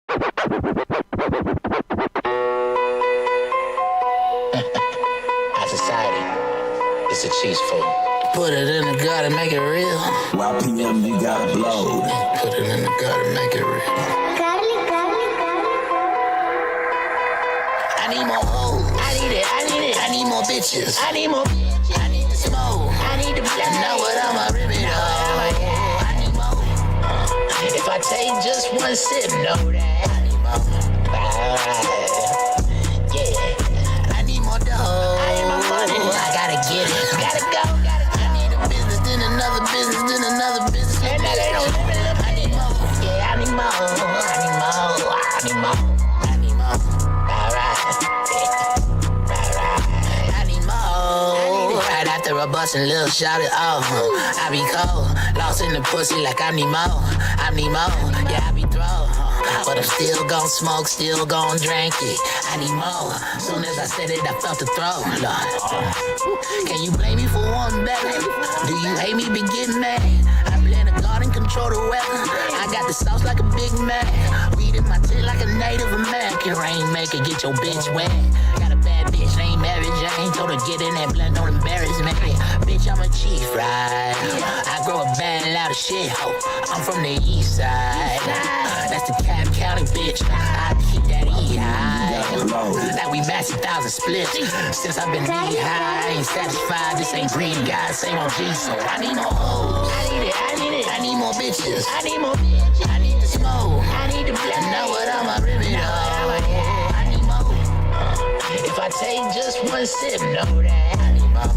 Our society is a cheese food. Put it in the gut and make it real. YPM, you got blowed. Put it in the gut and make it real. I need more hoes. I need it. I need more bitches. I need more bitches. I need the smoke. I need the blood. You know what I'ma rip it up. I need more. If I take just one sip, know that I need more. Yeah. I need more dough. I need my money. I gotta get it. Gotta go. I need a business, then another business, then another business. And that ain't no limit. I need more. Yeah, I need more. I need more. I need more. I need more. I need more. Right after a bustin' little shot it off. I be cold, lost in the pussy like I need more. I need more. Yeah, I be throw. But I'm still gon' smoke, still gon' drink it. I need more. Soon as I said it, I felt the throw. Lord. Can you blame me for one better? Do you hate me, be getting mad? I blend the garden, control the weather. I got the sauce like a Big Mac. Weed in my tit like a Native American. Rainmaker, get your bitch wet. Got a bad bitch, ain't married. I ain't told her get in that blood, don't embarrass me. Bitch, I'm a chief, right? I grow a bad, loud as shit, ho. I'm from the east side. That's the Cap County, bitch. I keep that E-high. Now we match 1,000 splits. Since I've been knee-high, I ain't satisfied. This ain't green, guys. Same on G, so I need more hoes. I need it. I need more bitches. I need more bitches. I need the smoke. I need the blood. You know what I'ma rip it up. I need more. If I take just one sip, know that I need more.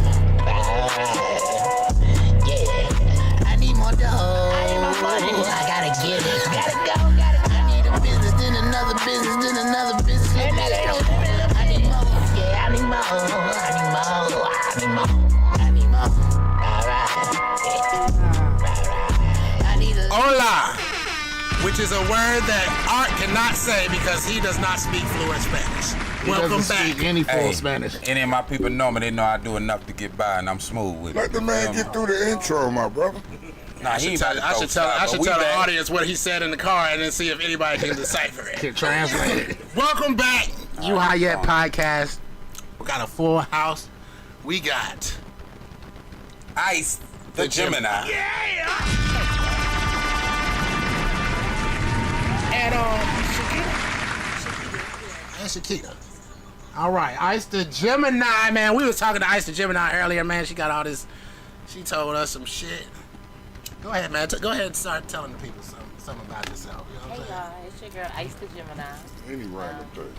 Yeah. I need more dough. I need my money. I gotta get it. Gotta go. I need a business, then another business, then another business. And that ain't no limit. I need more. Yeah, I need more. I need more. I need more. I need more. Alright. I need a Hola, which is a word that Art cannot say because he does not speak fluent Spanish. Welcome back. Speak any full Spanish. Any of my people know me, they know I do enough to get by, and I'm smooth with it. Let the man get through the intro, my brother. Nah, I should tell the audience what he said in the car and then see if anybody can decipher it. Can translate it. Welcome back. Yet PotCast. We got a full house. We got Ice, the Gemini. Yeah. And Shakita. All right, Ice the Gemini, Man, we was talking to Ice the Gemini earlier, man. She got all this. She told us some shit. Go ahead, man. Go ahead and start telling the people something about yourself. You know what I'm saying? Hey, y'all. It's your girl, Ice the Gemini. Any random thing.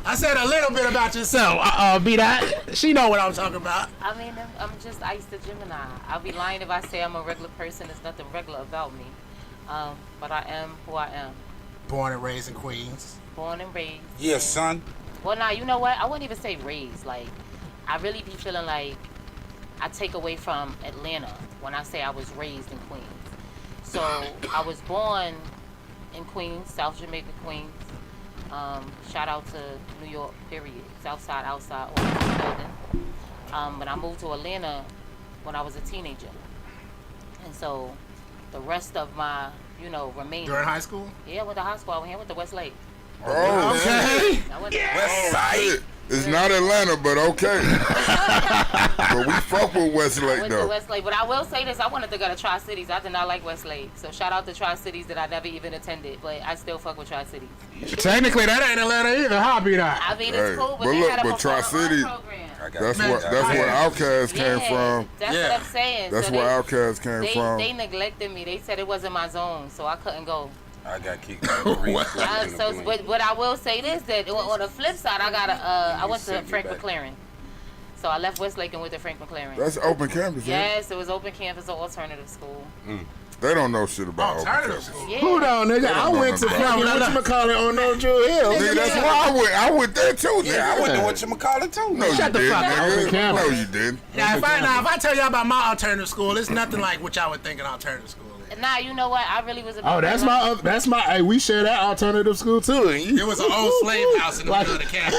I said a little bit about yourself. Be that. She know what I'm talking about. I mean, I'm just Ice the Gemini. I'll be lying if I say I'm a regular person. There's nothing regular about me. But I am who I am. Born and raised in Queens. Born and raised. Yeah, son. Well, now, you know what? I wouldn't even say raised. Like, I really be feeling like I take away from Atlanta when I say I was raised in Queens. So, I was born in Queens, South Jamaica, Queens. Shout out to New York, period. Southside, outside, all in the building. But I moved to Atlanta when I was a teenager. And so, the rest of my, remaining. During high school? Yeah, I went to high school. I went to Westlake. Oh, Okay. I went to West Side. It's not Atlanta, but okay. But we fuck with I Westlake, went to though. Westlake, but I will say this: I wanted to go to Tri-Cities. I did not like Westlake, so shout out to Tri-Cities that I never even attended. But I still fuck with Tri-Cities. Technically, that ain't Atlanta either. How be that? I mean, Hey, it's cool, but but they look, had a but Tri-Cities- program. That's where Outkast came from. That's what I'm saying. That's so where Outkast came from. They neglected me. They said it wasn't my zone, so I couldn't go. I got kicked out of the ring. But I will say this: that on the flip side, I went to Frank McLaren. So I left Westlake and went to Frank McLaren. That's open campus, Yes, it was open campus, an alternative school. They don't know shit about open Alternative campus. school. Yeah. Who don't, nigga? I went to fucking whatchamacallit on No Drew Hill. Nigga, that's where I went. I went there too, nigga. Yeah, I went to whatchamacallit too. No, Shut you the didn't, fuck up. Open nigga. No, campus. you didn't. Now, if I tell y'all about my alternative school, it's nothing like what y'all would think an alternative school is. Nah, you know what? I really was. Oh, that's my. Hey, we share that alternative school too. It was an old slave house in the middle of the campus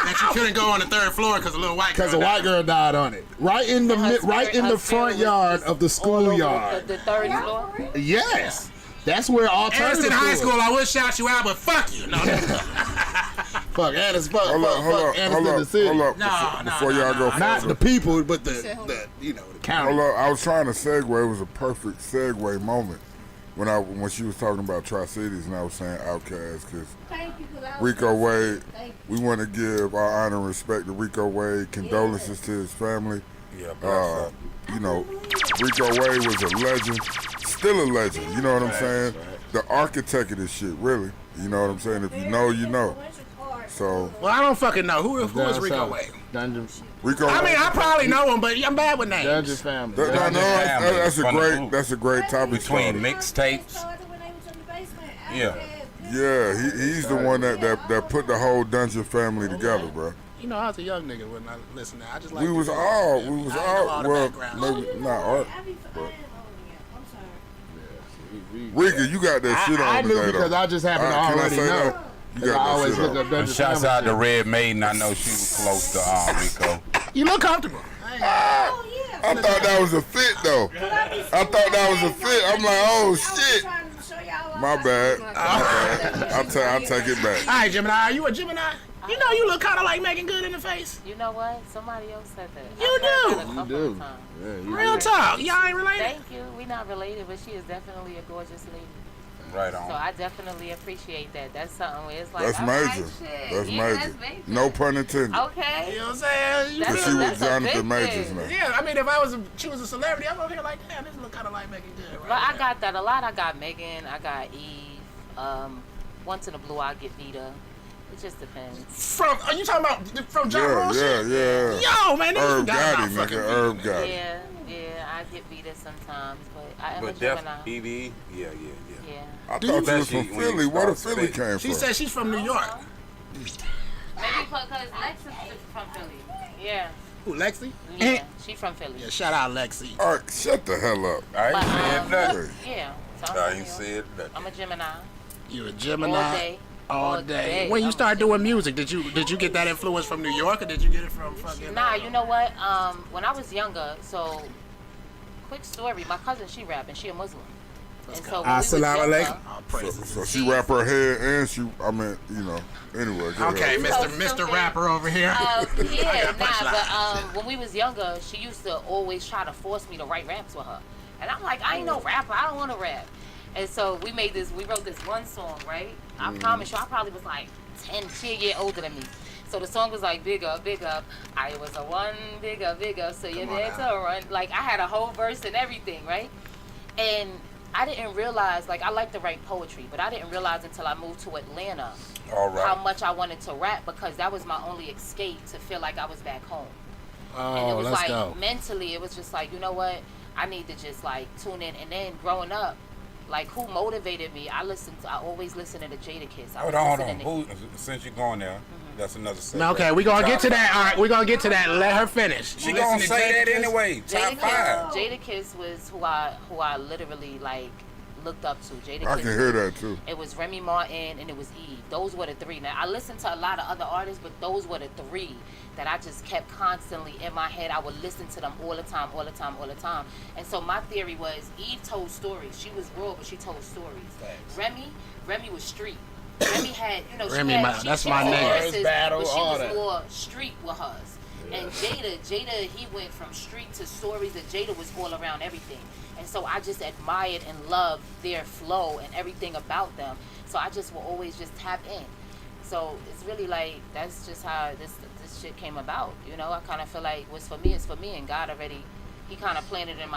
that you couldn't go on the third floor because a little white girl. Because a white girl died on it, right in the front yard of the schoolyard. The third floor. Yes. That's where alternative. Anderson High School, I would shout you out, but fuck you. No. Fuck Anderson. Fuck Hold Anderson the city. up. Before y'all go Not further. the people, but the the county. Hold up. I was trying to segue. It was a perfect segue moment when she was talking about Tri-Cities and I was saying Outkast because Rico Wade. We want to give our honor and respect to Rico Wade. Condolences to his family. Yeah, You know, Rico Wade was a legend, still a legend. You know what I'm saying? The architect of this shit, really. You know what I'm saying? If you know, you know. So. Well, I don't fucking know. Who is Rico Wade? Rico. I mean, I probably know him, but I'm bad with names. Dungeon family. That's a great topic. Between mixtapes. Yeah. Yeah, he's the one that put the whole Dungeon family together, bro. You know, I was a young nigga when I listened to that. I just like We was all, well, maybe not art, but. Rika, you got that shit on I knew today, because though. I just happen to already know. You got I always that shit look on. up Dungeon Shouts family out to shit. Red Maiden. I know she was close to Rico. You look comfortable. I thought that was a fit, though. I thought that was a fit. I'm like, oh, shit. My bad. I'll take it back. All right, Gemini. Are you a Gemini? You know you look kind of like Megan Good in the face. You know what? Somebody else said that. You do. You do. Real talk. Y'all ain't related? Thank you. We not related, but she is definitely a gorgeous lady. Right on. So I definitely appreciate that. That's something where it's like, That's all right, major. shit. That's Yeah, major. No pun intended. Okay. You know what I'm saying? Because she was Jonathan Majors now. Yeah, I mean, if she was a celebrity, I'm over here like, damn, this look kind of like Megan Good. Right But I now. got that a lot. I got Megan. I got Eve. Once in a blue, I get Vita. It just depends. Are you talking about from John Roll shit? Yeah. Yo, man, niggas Herb forgot about Gotti, fucking nigga. Herb Gotti. Yeah, I get Vita sometimes, but I am a But Gemini. Evie, yeah. Yeah. I thought you was from Especially when Philly. you Where the start Philly spitting. came She from? said she's from New York. Maybe because Lex is from Philly. Yeah. Who, Lexi? Yeah, she from Philly. Yeah, shout out Lexi. All right, shut the hell up. I ain't said nothing. Yeah. So I I'm ain't from New said York. nothing. I'm a Gemini. You a Gemini? All day. All day. When you I'm start a doing music, did you get that influence from New York or did you get it from fucking? Nah, you know what? When I was younger, so quick story. My cousin, she rap and she a Muslim. And so when we was Assalamu younger, alaikum. So she wrap her head and she, I mean, you know, anyway. go Okay, ahead. Mr. Rapper over here. yeah, got nah, punchlines. but when we was younger, she used to always try to force me to write raps with her. And I'm like, I ain't no rapper, I don't want to rap. And so we wrote this one song, right? I promise you, I probably was like 10 years older than me. So the song was like, big up, I was a one, big up, so you're there to run. Like, I had a whole verse and everything, right? And I didn't realize, like, I like to write poetry, but I didn't realize until I moved to Atlanta how much I wanted to rap because that was my only escape to feel like I was back home. And it was like, mentally, it was just like, you know what? I need to just, like, tune in. And then growing up, like, who motivated me? I always listen to the Jadakiss. Hold on. Who, since you're going there, that's another segment. Okay, we're going to get to that. All right, we're going to get to that. Let her finish. She going to say that anyway. Top 5. Jadakiss was who I literally, like, looked up to. Jadakiss. I can hear that, too. It was Remy Martin and it was Eve. Those were the three. Now, I listened to a lot of other artists, but those were the three that I just kept constantly in my head. I would listen to them all the time. And so my theory was Eve told stories. She was raw, but she told stories. Remy was street. Remy had, you know, that's my name. But she was more street with hers. And Jada, he went from street to stories. That Jada was all around everything. And so I just admired and loved their flow and everything about them. So I just will always just tap in. So it's really like, that's just how this shit came about. You know, I kind of feel like what's for me is for me, and God already, he kind of planted in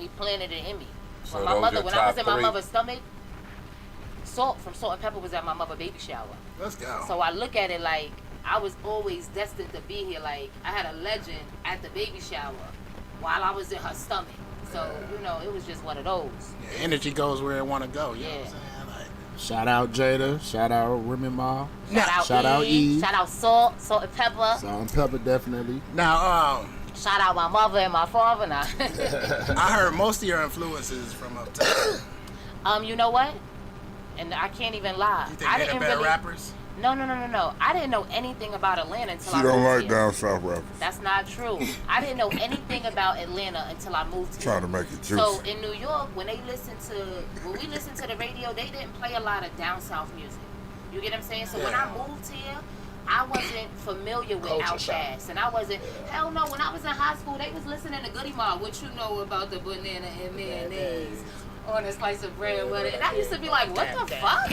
he planted it in me. So When I was in my mother's stomach, Salt and Pepper was at my mother's baby shower. Let's go. So I look at it like I was always destined to be here. Like I had a legend at the baby shower while I was in her stomach. So, you know, it was just one of those. Yeah, energy goes where it want to go. You know what I'm saying? Shout out Jada. Shout out Remy Ma. Shout out Eve. Shout out Salt and Pepper. Salt and Pepper, definitely. Now, shout out my mother and my father. Now. I heard most of your influences from uptown. You know what? And I can't even lie. You think they're the better rappers? No. I didn't know anything about Atlanta until I She moved don't like here. down south rappers. That's not true. I didn't know anything about Atlanta until I moved here. Trying to make it juicy. So in New York, when we listened to the radio, they didn't play a lot of down south music. You get what I'm saying? So when I moved here, I wasn't familiar with Outkast, and I wasn't. Hell no. When I was in high school, they was listening to Goody Mob. What you know about the banana and mayonnaise on a slice of bread with it? And I used to be like, what the fuck?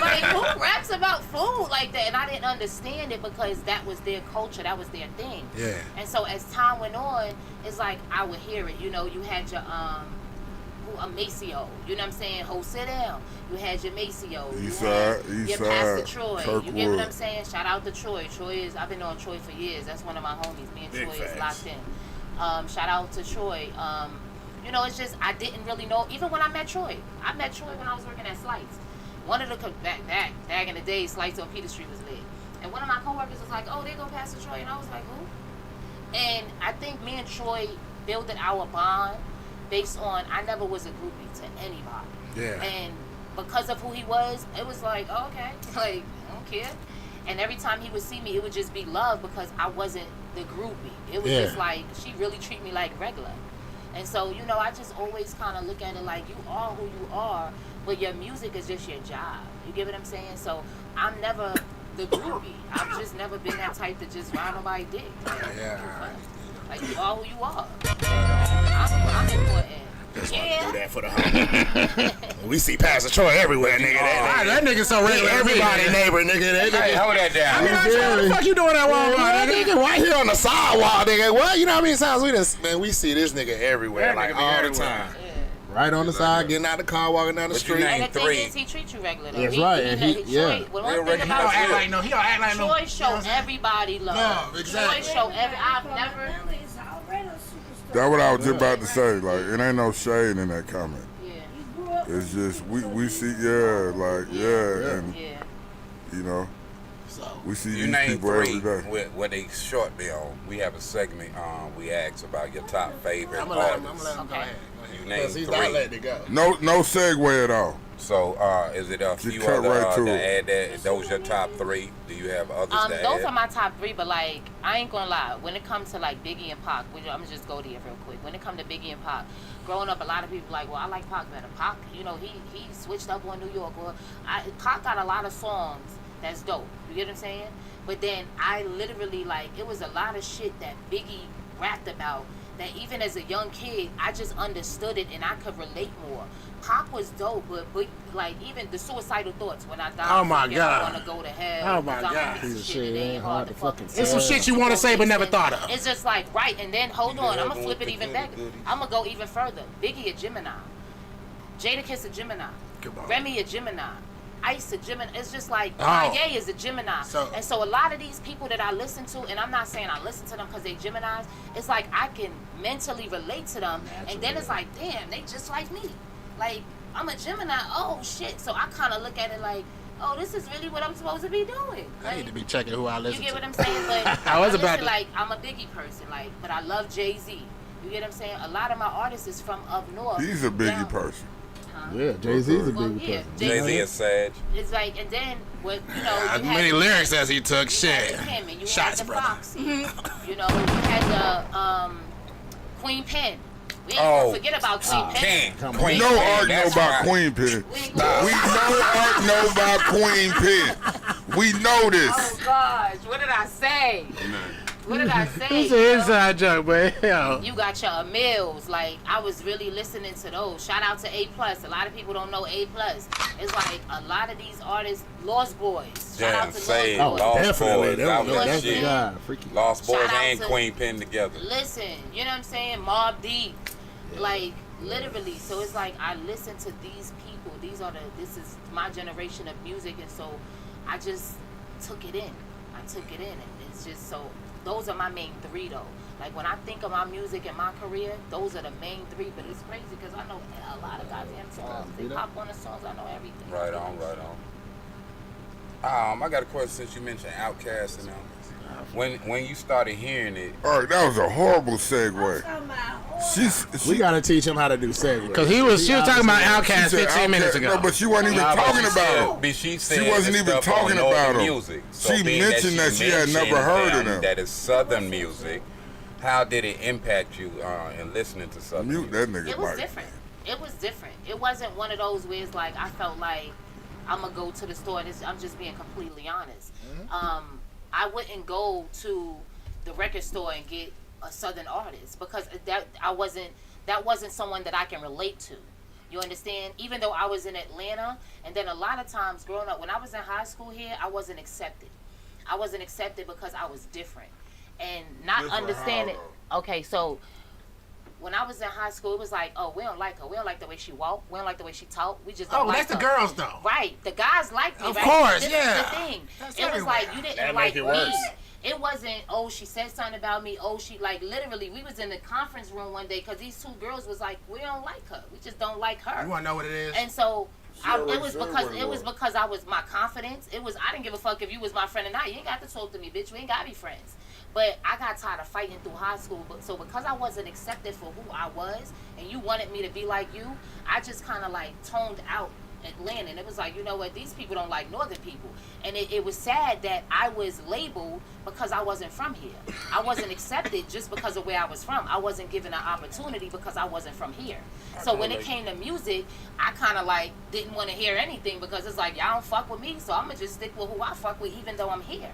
Like, who raps about food like that? And I didn't understand it because that was their culture, that was their thing. Yeah. And so as time went on, it's like I would hear it. You know, you had your a Maceo, you know what I'm saying? Ho, sit down. You had your Maceo. Your Pastor Troy. Kirkwood. You get what I'm saying? Shout out to Troy. I've been knowing Troy for years. That's one of my homies. Me and Big Troy facts. is locked in. Shout out to Troy. You know, it's just I didn't really know. Even when I met Troy when I was working at Slice. One of the back in the day, Slice on Peter Street was lit. And one of my coworkers was like, "Oh, there go Pastor Troy," and I was like, "Who?" And I think me and Troy built our bond based on I never was a groupie to anybody. Yeah. And because of who he was, it was like, oh, okay, like I don't care. And every time he would see me, it would just be love because I wasn't the groupie. It was just like she really treat me like regular. And so, you know, I just always kind of look at it like you are who you are, but your music is just your job. You get what I'm saying? So I'm never the groupie. I've just never been that type to just ride nobody's dick. Like you are who you are. I'm important. Just want to do that for the homie. We see Pastor Troy everywhere, nigga. That nigga so regular. Everybody neighbor, nigga. Hey, hold that down. What the fuck you doing at Walmart, nigga? Nigga, right here on the sidewalk, nigga. What? You know how many times we see this nigga everywhere, That like nigga be all the everywhere. time. Right on the side, getting out the car, walking down the But you street. name- And the three. thing is, he treats you regular. Though. That's right, and he- yeah. One Real thing regular. He don't about act Troy, like no. He don't act like no. Troy show everybody love. Love, exactly. Troy show I've never. That's what I was just about to say. Like, it ain't no shade in that comment. Yeah. It's just we see, and Yeah. you know, we see You these name people three every day. what they short be on. We have a segment. We ask about your top favorite I'm gonna let him artists. go ahead. Go ahead. You name Because he's not three. letting it go. No segue at all. So is it a Just few cut other right to to it. add that? Those your top three? Do you have others to Those add? are my top three, but like I ain't gonna lie. When it comes to like Biggie and Pac, I'm gonna just go there real quick. When it comes to Biggie and Pac, growing up, a lot of people like, well, I like Pac better. Pac, you know, he switched up on New York. Or Pac got a lot of songs that's dope. You get what I'm saying? But then I literally like it was a lot of shit that Biggie rapped about. That even as a young kid, I just understood it and I could relate more. Pac was dope, but like even the suicidal thoughts when I die. Oh my I God. want to go to hell. Oh my God. Piece of shit, it ain't hard to fucking It's some shit you want to say but never thought of. It's just like right, and then hold on, I'm gonna flip it even back. goodies. I'm gonna go even further. Biggie a Gemini, Jadakiss a Gemini, Come on. Remy a Gemini. Ice a Gemini. It's just like Oh. Kanye is a Gemini. So- And so a lot of these people that I listen to, and I'm not saying I listen to them because they Geminis, it's like I can mentally relate to them. And then it's like, damn, they just like me. Like, I'm a Gemini. Oh, shit. So I kind of look at it like, oh, this is really what I'm supposed to be doing. I Like, need to be checking who I you listen get to. what I'm saying? But I was about listen, to- like, I'm a Biggie person, like, but I love Jay-Z. You get what I'm saying? A lot of my artists is from up north. He's a Biggie down- person. Yeah, Jay-Z's a Well, big yeah, person. Jay-Z is Sag. It's like, and then what you know, As you many had, lyrics as he took, you shit. had the Kim, and you Shots, had the brother. Foxy. You know, you had the Queen Pen. We ain't Oh, gonna forget about Queen Pen. King. on. Queen. No art know That's about right. Queen Pen. We ain't We gonna- know art know about Queen Pen. We know this. Oh gosh, what did I say? What did I say? It's you an know? inside joke, but yo. You got your Emils. Like, I was really listening to those. Shout out to A+. A lot of people don't know A+. It's like a lot of these artists, Lost Boys. Shout Jam, out to Sage, Lost Boys. Lost Definitely. Boys. That was That's shit. the God, freaky. Lost Boys Shout out and to- Queen Pen together. Listen, you know what I'm saying? Mobb Deep. Like, literally. So it's like I listen to these people. This is my generation of music, and so I just took it in. And it's just so those are my main three though. Like when I think of my music and my career, those are the main three. But it's crazy because I know a lot of goddamn songs. They pop on the songs. I know everything. Right on, right on. I got a question since you mentioned Outkast and them. When you started hearing it, All right, that was a horrible segue. We gotta teach him how to do segues. Because she was talking about Outkast She said 15 minutes ago. No, but she wasn't even talking about him. She wasn't even talking about him. music. So She being mentioned that she had never heard of them. That is Southern music. How did it impact you in listening to Southern Mute music? that nigga. It was Mike. different. It was different. It wasn't one of those where it's like I felt like I'm gonna go to the store. I'm just being completely honest. I wouldn't go to the record store and get a Southern artist because that wasn't someone that I can relate to. You understand? Even though I was in Atlanta, and then a lot of times growing up, when I was in high school here, I wasn't accepted. I wasn't accepted because I was different and not Different understanding. how, Okay, so when I was in high school, it was like, oh, we don't like her. We don't like the way she walk. We don't like the way she talk. We just don't Oh, like that's her. the girls, though. Right. The guys liked me, Of right? course, This yeah. is the thing. That's It was everywhere. like, you didn't That like make it me. worse. It wasn't, oh, she said something about me. Oh, she, like, literally, we was in the conference room one day because these two girls was like, we don't like her. We just don't like her. You want to know what it is? And so Sure, it was sure, because what it it was was. because I was my confidence. It was I didn't give a fuck if you was my friend or not. You ain't got to talk to me, bitch. We ain't gotta be friends. But I got tired of fighting through high school. So because I wasn't accepted for who I was, and you wanted me to be like you, I just kind of like toned out Atlanta. And it was like, you know what? These people don't like Northern people. And it was sad that I was labeled because I wasn't from here. I wasn't accepted just because of where I was from. I wasn't given an opportunity because I wasn't from here. So when it came to music, I kind of like didn't want to hear anything because it's like, y'all don't fuck with me, so I'm going to just stick with who I fuck with even though I'm here.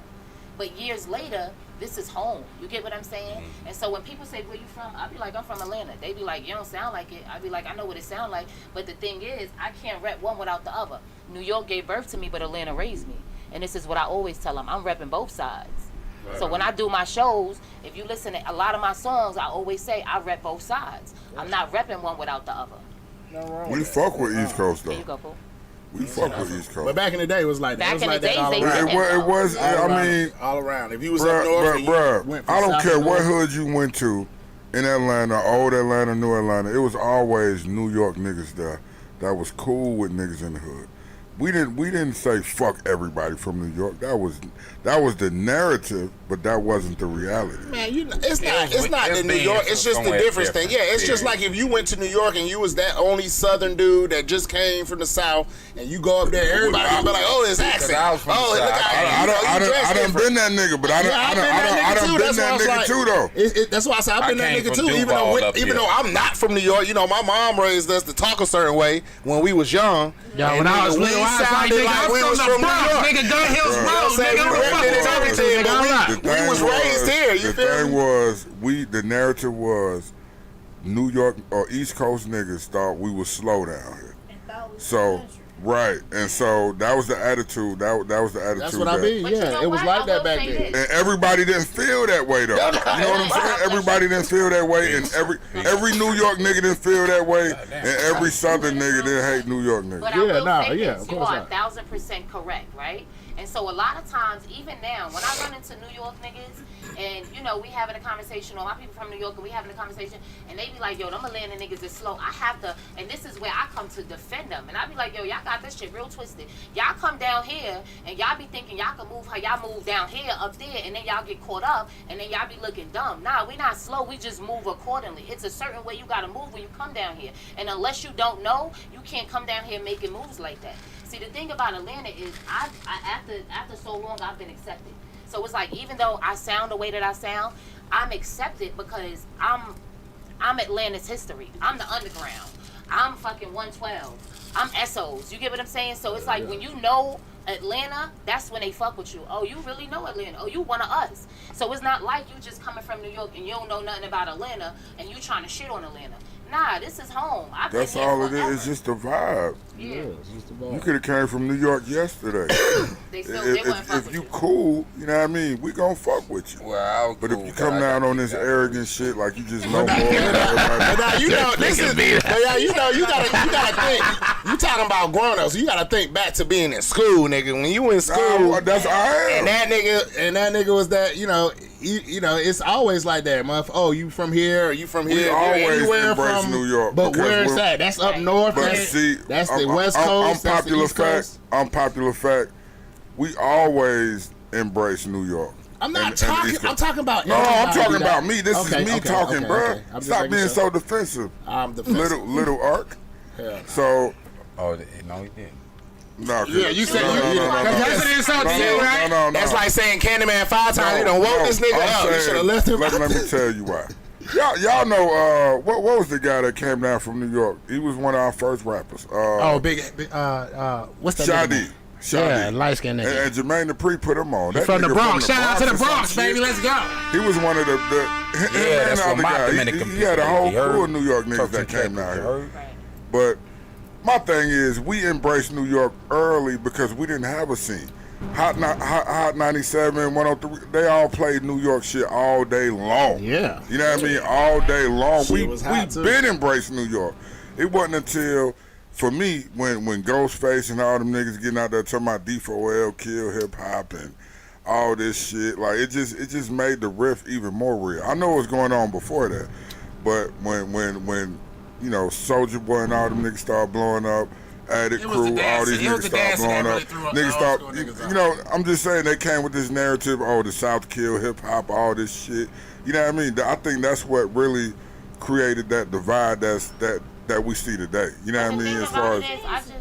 But years later, this is home. You get what I'm saying? And so when people say, where you from? I'll be like, I'm from Atlanta. They be like, you don't sound like it. I'll be like, I know what it sound like. But the thing is, I can't rep one without the other. New York gave birth to me, but Atlanta raised me. And this is what I always tell them. I'm repping both sides. So when I do my shows, if you listen to a lot of my songs, I always say I rep both sides. I'm not repping one without the other. We fuck with East Coast There though. you go, Pooh. We fuck with East Coast. But back in the day, it was like that. Back It was in like the that days, all they around. did It was. All I around, mean, all around. If you was up north, and you went from I don't south care to what north, hood you went to in Atlanta, old Atlanta, new Atlanta. It was always New York niggas there that was cool with niggas in the hood. We didn't say fuck everybody from New York. That was the narrative, but that wasn't the reality. Man, it's not it's in New being York. It's just the somewhere difference thing. different. Yeah, it's just like if you went to New York and you was that only Southern dude that just came from the South, and you go up there, everybody gonna be like, "Oh, his accent. I was from the Oh, look South. how I done been that nigga, but I done been that nigga too though. That's why I said I've been that came nigga from too. Duval up Even here. though I'm not from New York, you know, my mom raised us to talk a certain way when we was young. Yo, when I was we little, I was like, sounded nigga, like I'm we from was the from New Bronx, York. nigga, Gun Hills You know what I'm Road, saying? nigga, We I'm repped it and from everything, nigga, I'm but not. we was raised here. You The feel thing me? was, the narrative was New York or East Coast niggas thought we was slow down here. So, right, and so that was the attitude. That was the attitude. That's what I mean. But you Yeah, know it was what? like I that will back say then. this. And everybody didn't feel that way though. You know what I'm saying? Everybody didn't feel that way, and every New York nigga didn't feel that way, and every Southern nigga didn't hate New York niggas. But Yeah, I will nah, say yeah, this, of you course are not. 1,000% correct, right? And so a lot of times, even now, when I run into New York niggas, and you know, we having a conversation, or my people from New York, and we having a conversation, and they be like, yo, them Atlanta niggas is slow. I have to, and this is where I come to defend them. And I be like, yo, y'all got this shit real twisted. Y'all come down here, and y'all be thinking y'all can move how y'all move down here, up there, and then y'all get caught up, and then y'all be looking dumb. Nah, we not slow, we just move accordingly. It's a certain way you gotta move when you come down here. And unless you don't know, you can't come down here making moves like that. See, the thing about Atlanta is, after so long, I've been accepted. So it's like, even though I sound the way that I sound, I'm accepted because I'm Atlanta's history. I'm the underground. I'm fucking 112. I'm SOs. You get what I'm saying? So it's like, when you know Atlanta, that's when they fuck with you. Oh, you really know Atlanta. Oh, you one of us. So it's not like you just coming from New York and you don't know nothing about Atlanta and you trying to shit on Atlanta. Nah, this is home. I've That's been here all it forever. is. It's just a vibe. Yeah. it's just about- You could have came from New York yesterday. They still they wouldn't fuck if with you you. cool, you know what I mean. We gonna fuck with you. Well, I was But cool, if you but come I down got on this kicked out. arrogant shit like you just know more than But everybody. now you know this is. But now you know you gotta think. You talking about grown ups? You gotta think back to being in school, nigga. When you in school, Nah, that's I am. and that nigga was that. You know, it's always like that, motherfucker. Oh, you from here? Or you from We here? You're always anywhere embrace from New York But because where it's we're- at? That's up north. But That's, see, that's the West Coast. Unpopular that's the East fact. Coast. Unpopular fact. We always embrace New York I'm not and talking. East Coast. I'm talking about. No, I'm talking that- about me. This is me talking, bro. I'm just Stop making being sure. so defensive. I'm defensive. Little Ark. Yeah. So, Oh, no, he didn't. no. Yeah, you said you. no. That's an insult to you, right? No. That's like saying Candyman 5 times. You done woke this nigga I'm up. You saying- should have left him. Let me tell you why. Y'all know what was the guy that came down from New York? He was one of our first rappers. Big. What's that? Shadi. Yeah, light skinned nigga. And Jermaine Dupri put him on. That From the nigga Bronx. Shout out to the or some Bronx, baby. shit. Let's go. He was one of the that's what my guy. Dominican He had a people whole did. You crew heard? of New York niggas Turks that and came Caicos, down you here. heard? But my thing is, we embraced New York early because we didn't have a scene. Hot 97, 103, they all played New York shit all day long. Yeah. You know what I mean? All day long. Shit was hot, too. Been embraced New York. It wasn't until, for me, when Ghostface and all them niggas getting out there talking about D4L, kill hip hop and all this shit, like it just made the riff even more real. I know what was going on before that, but when you know, Soulja Boy and all them niggas started blowing up, Addict It was the Crew, all dancing. these It was niggas the started dancing blowing that up. really threw up Niggas the start, old school niggas you know, I'm just saying they came with this narrative, oh, the South kill hip hop, all this shit. You know what I mean? I think that's what really created that divide that we see today. You know what I The mean? thing As far about as it is, I just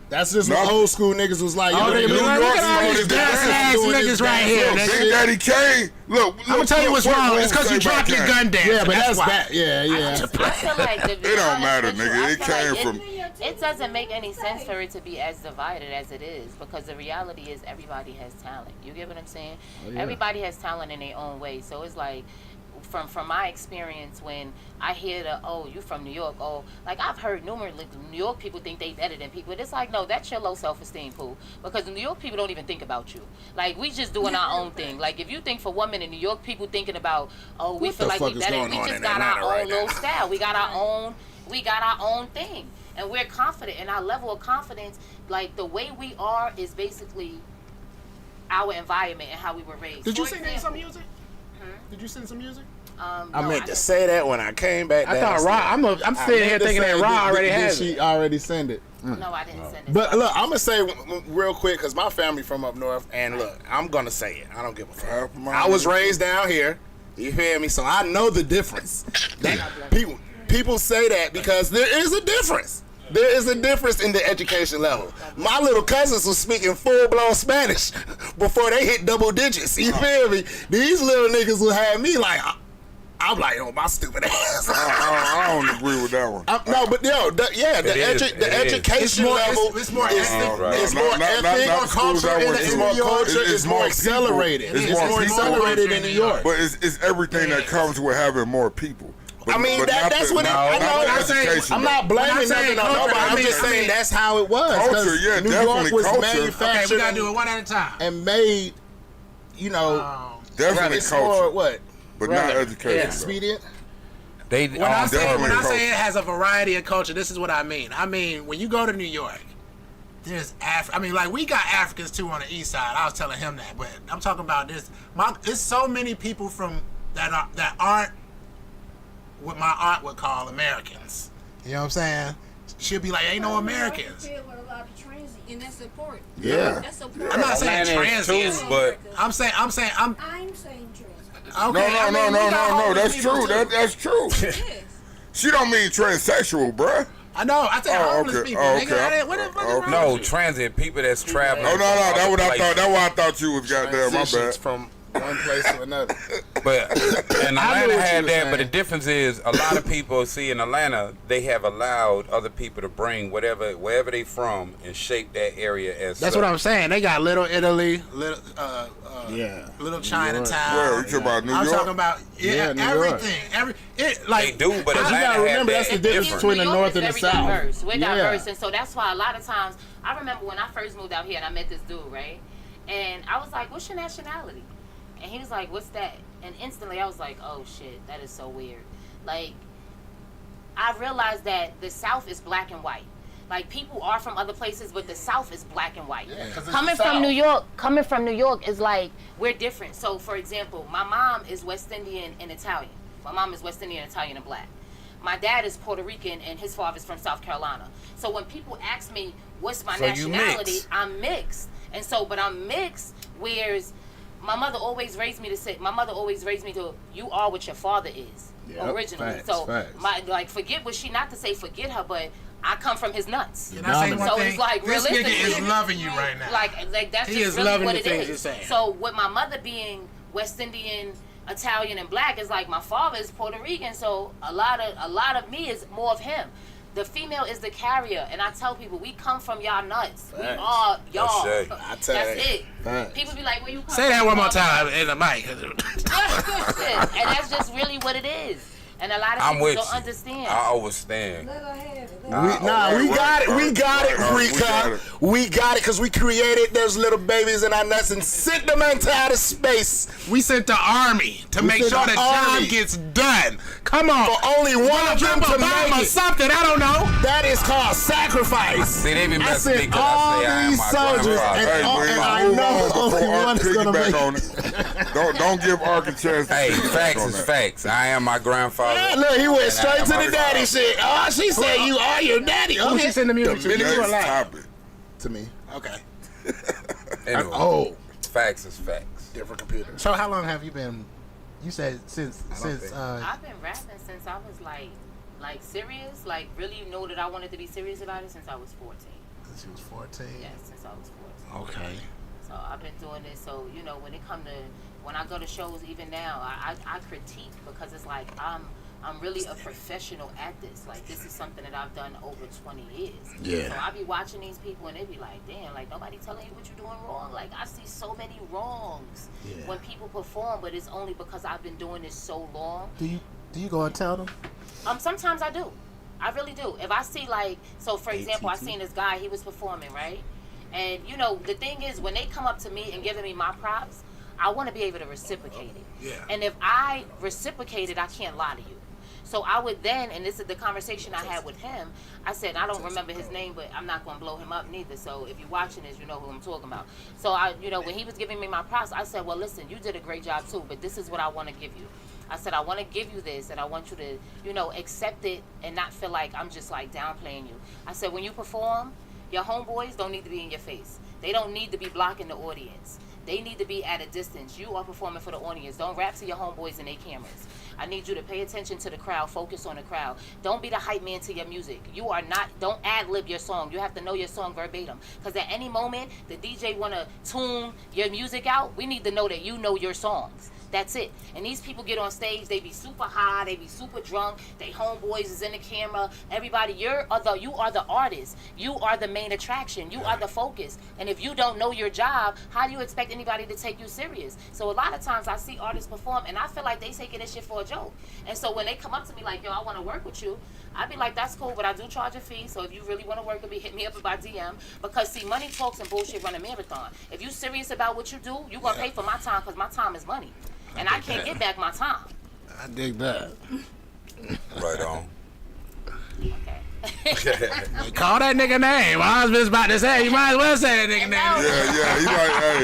That's just No. what old school niggas was like. Oh, they be like, look at all niggas these doing dance ass doing this niggas right dance. here. Look, nigga. Big Daddy Kane, look. I'm gonna tell you what's wrong. It's because you dropped your gun down. Yeah, but that's why. bad. Yeah. I feel like the, It don't matter, nigga. It came from. It doesn't make any sense for it to be as divided as it is, because the reality is everybody has talent. You get what I'm saying? Everybody has talent in their own way. So it's like, from my experience, when I hear you from New York, like I've heard numerous New York people think they better than people. It's like, no, that's your low self-esteem, pool. Because New York people don't even think about you. Like, we just doing our own thing. Like, if you think for 1 minute, New York people thinking about, we What feel the like fuck we is better. going We on just in got Atlanta our right own now? little style. We got our own thing. And we're confident, and our level of confidence, like the way we are, is basically our environment and how we were raised. Did you For send in some example, music? Did you send some music? I no, meant to didn't. say that when I came back. I thought Raw. I'm sitting here thinking that Raw already has it. She already sent it. No, I didn't send it. But look, I'm gonna say real quick because my family from up north, and look, I'm gonna say it. I don't give a fuck. I was raised down here. You hear me? So I know the difference. People say that because there is a difference. There is a difference in the education level. My little cousins was speaking full-blown Spanish before they hit double digits. You feel me? These little niggas will have me like, I'm like, oh, my stupid ass. I don't agree with that one. No, but yo, the education level It's more is ethnic. it's more ethnic, not schools I went it's to. more culture, It's it's more more accelerated. people. It's more people. accelerated in New York. But it's everything that comes with having more people. But, I mean, but not that's the- what it, not- I not know. the I'm saying, education, I'm not though. blaming When I say nothing on culture, nobody. I I'm mean- just I saying mean- that's how it was. 'cause Culture, yeah, New definitely York was culture. manufactured Okay, we gotta do it one at a time. and made, you know, Definitely it's more culture, what? but not education. though. Expedient. They When I say definitely it has a variety of culture, this is what I mean. I mean, when you go to New York, there's like we got Africans too on the east side. I was telling him that, but I'm talking about this. There's so many people from that aren't what my aunt would call Americans. You know what I'm saying? She'll be like, ain't no Americans. And that's support. Yeah. That's support. I'm not saying transients. but I'm saying I'm saying trans. okay. No, that's true. That's true. Yes. She don't mean transsexual, bruh. I know. I said homeless okay. people. Oh, Nigga, okay. what the fuck is Okay. wrong no with you? transit people that's traveling. Oh no, that's what I Like, thought. That's why I thought you was goddamn. My Transitions bad. from one place to another. But and I knew Atlanta what you had were that, but the saying. difference is a lot of people see in Atlanta they have allowed other people to bring wherever they from and shape that area as. That's such. what I'm saying. They got Little Italy, Little Yeah. Little Chinatown. Where you talking about New I'm York? talking about Yeah, New York. everything. They Like do, but you Atlanta gotta had remember, that that's the it's difference different. between the New York North is and the very South. Diverse. We're Yeah. diverse, and so that's why a lot of times I remember when I first moved out here and I met this dude, right? And I was like, "What's your nationality?" And he was like, "What's that?" And instantly I was like, "Oh shit, that is so weird." Like, I realized that the South is black and white. Like, people are from other places, but the South is black and white. Coming from New York is like, we're different. So, for example, my mom is West Indian and Italian. My mom is West Indian, Italian, and black. My dad is Puerto Rican, and his father's from South Carolina. So when people ask me, what's my So you nationality, mix. I'm mixed. And so, but I'm mixed, whereas my mother always raised me to say. My mother always raised me to. You are what your father is. Yep, Originally. facts, So facts. forget what she not to say forget her, but I come from his nuts. Can I say one So thing? it's like This realistically, nigga is loving you right now. Like that's He just is really loving what the it things is. you're saying. So with my mother being West Indian, Italian, and black, is like my father is Puerto Rican. So a lot of me is more of him. The female is the carrier, and I tell people we come from y'all nuts. We Facts. are y'all. That's I tell That's you. it. Facts. People be like, "Where you come Say from?" that one more time in the mic. And that's just really what it is. And a lot of I'm people with don't you. understand. I overstand. Let her have it. We got it. We got it, we Rika. got it. We got it because we created those little babies in our nuts and sent them into outer space We sent the army to make sent sure the the job army. gets done. Come on. for only one of them Drop to a bomb make or it. something. I don't know. That is called sacrifice. See, they be I messing me sent 'cause all I say I am these my soldiers, grandfather. and, Hey, and I man, know hold on only before one Ark is gonna make piggyback on it. it. Don't give Ark a chance to Hey, piggyback facts on is that. facts. I am my grandfather. Yeah, look, he went and I straight am to my the daddy father. shit. Oh, she said you are your daddy. Who she Okay. send the The music to? You next or like? topic. To me. Okay. Anyway, Oh, facts is facts. different computer. So how long have you been? You said since think- I've been rapping since I was like serious, like really know that I wanted to be serious about it since I was 14. since you was 14. Yes, since I was 14. Okay. So I've been doing this. So when I go to shows, even now, I critique because it's like I'm really a professional at this. Like this is something that I've done over 20 years. Yeah. So I be watching these people and they be like, damn, like nobody telling you what you're doing wrong. Like I see so many wrongs Yeah. when people perform, but it's only because I've been doing this so long. Do you go and tell them? Sometimes I do. I really do. If I see so for example, I seen this guy, he was performing, right? And the thing is, when they come up to me and giving me my props, I want to be able to reciprocate it. Yeah. And if I reciprocate it, I can't lie to you. So I would then, and this is the conversation I had with him, I said, I don't remember his name, but I'm not going to blow him up neither. So if you're watching this, you know who I'm talking about. So when he was giving me my props, I said, well, listen, you did a great job too, but this is what I want to give you. I said, I want to give you this, and I want you to, accept it and not feel like I'm just like downplaying you. I said, when you perform, your homeboys don't need to be in your face. They don't need to be blocking the audience. They need to be at a distance. You are performing for the audience. Don't rap to your homeboys and their cameras. I need you to pay attention to the crowd, focus on the crowd. Don't be the hype man to your music. Don't ad-lib your song. You have to know your song verbatim. Because at any moment, the DJ want to tune your music out, we need to know that you know your songs. That's it. And these people get on stage, they be super high, they be super drunk, they homeboys is in the camera. Everybody, you are the artist. You are the main attraction. You are the focus. And if you don't know your job, how do you expect anybody to take you serious? So a lot of times I see artists perform and I feel like they taking this shit for a joke. And so when they come up to me like, yo, I want to work with you, I be like, that's cool, but I do charge a fee. So if you really want to work with me, hit me up about DM. Because see, money talks and bullshit run a marathon. If you serious about what you do, you gonna pay for my time because my time is money. And I can't get back my time. I dig that. Right on. Okay. Call that nigga name. I was just about to say, you might as well say that nigga name. Yeah, he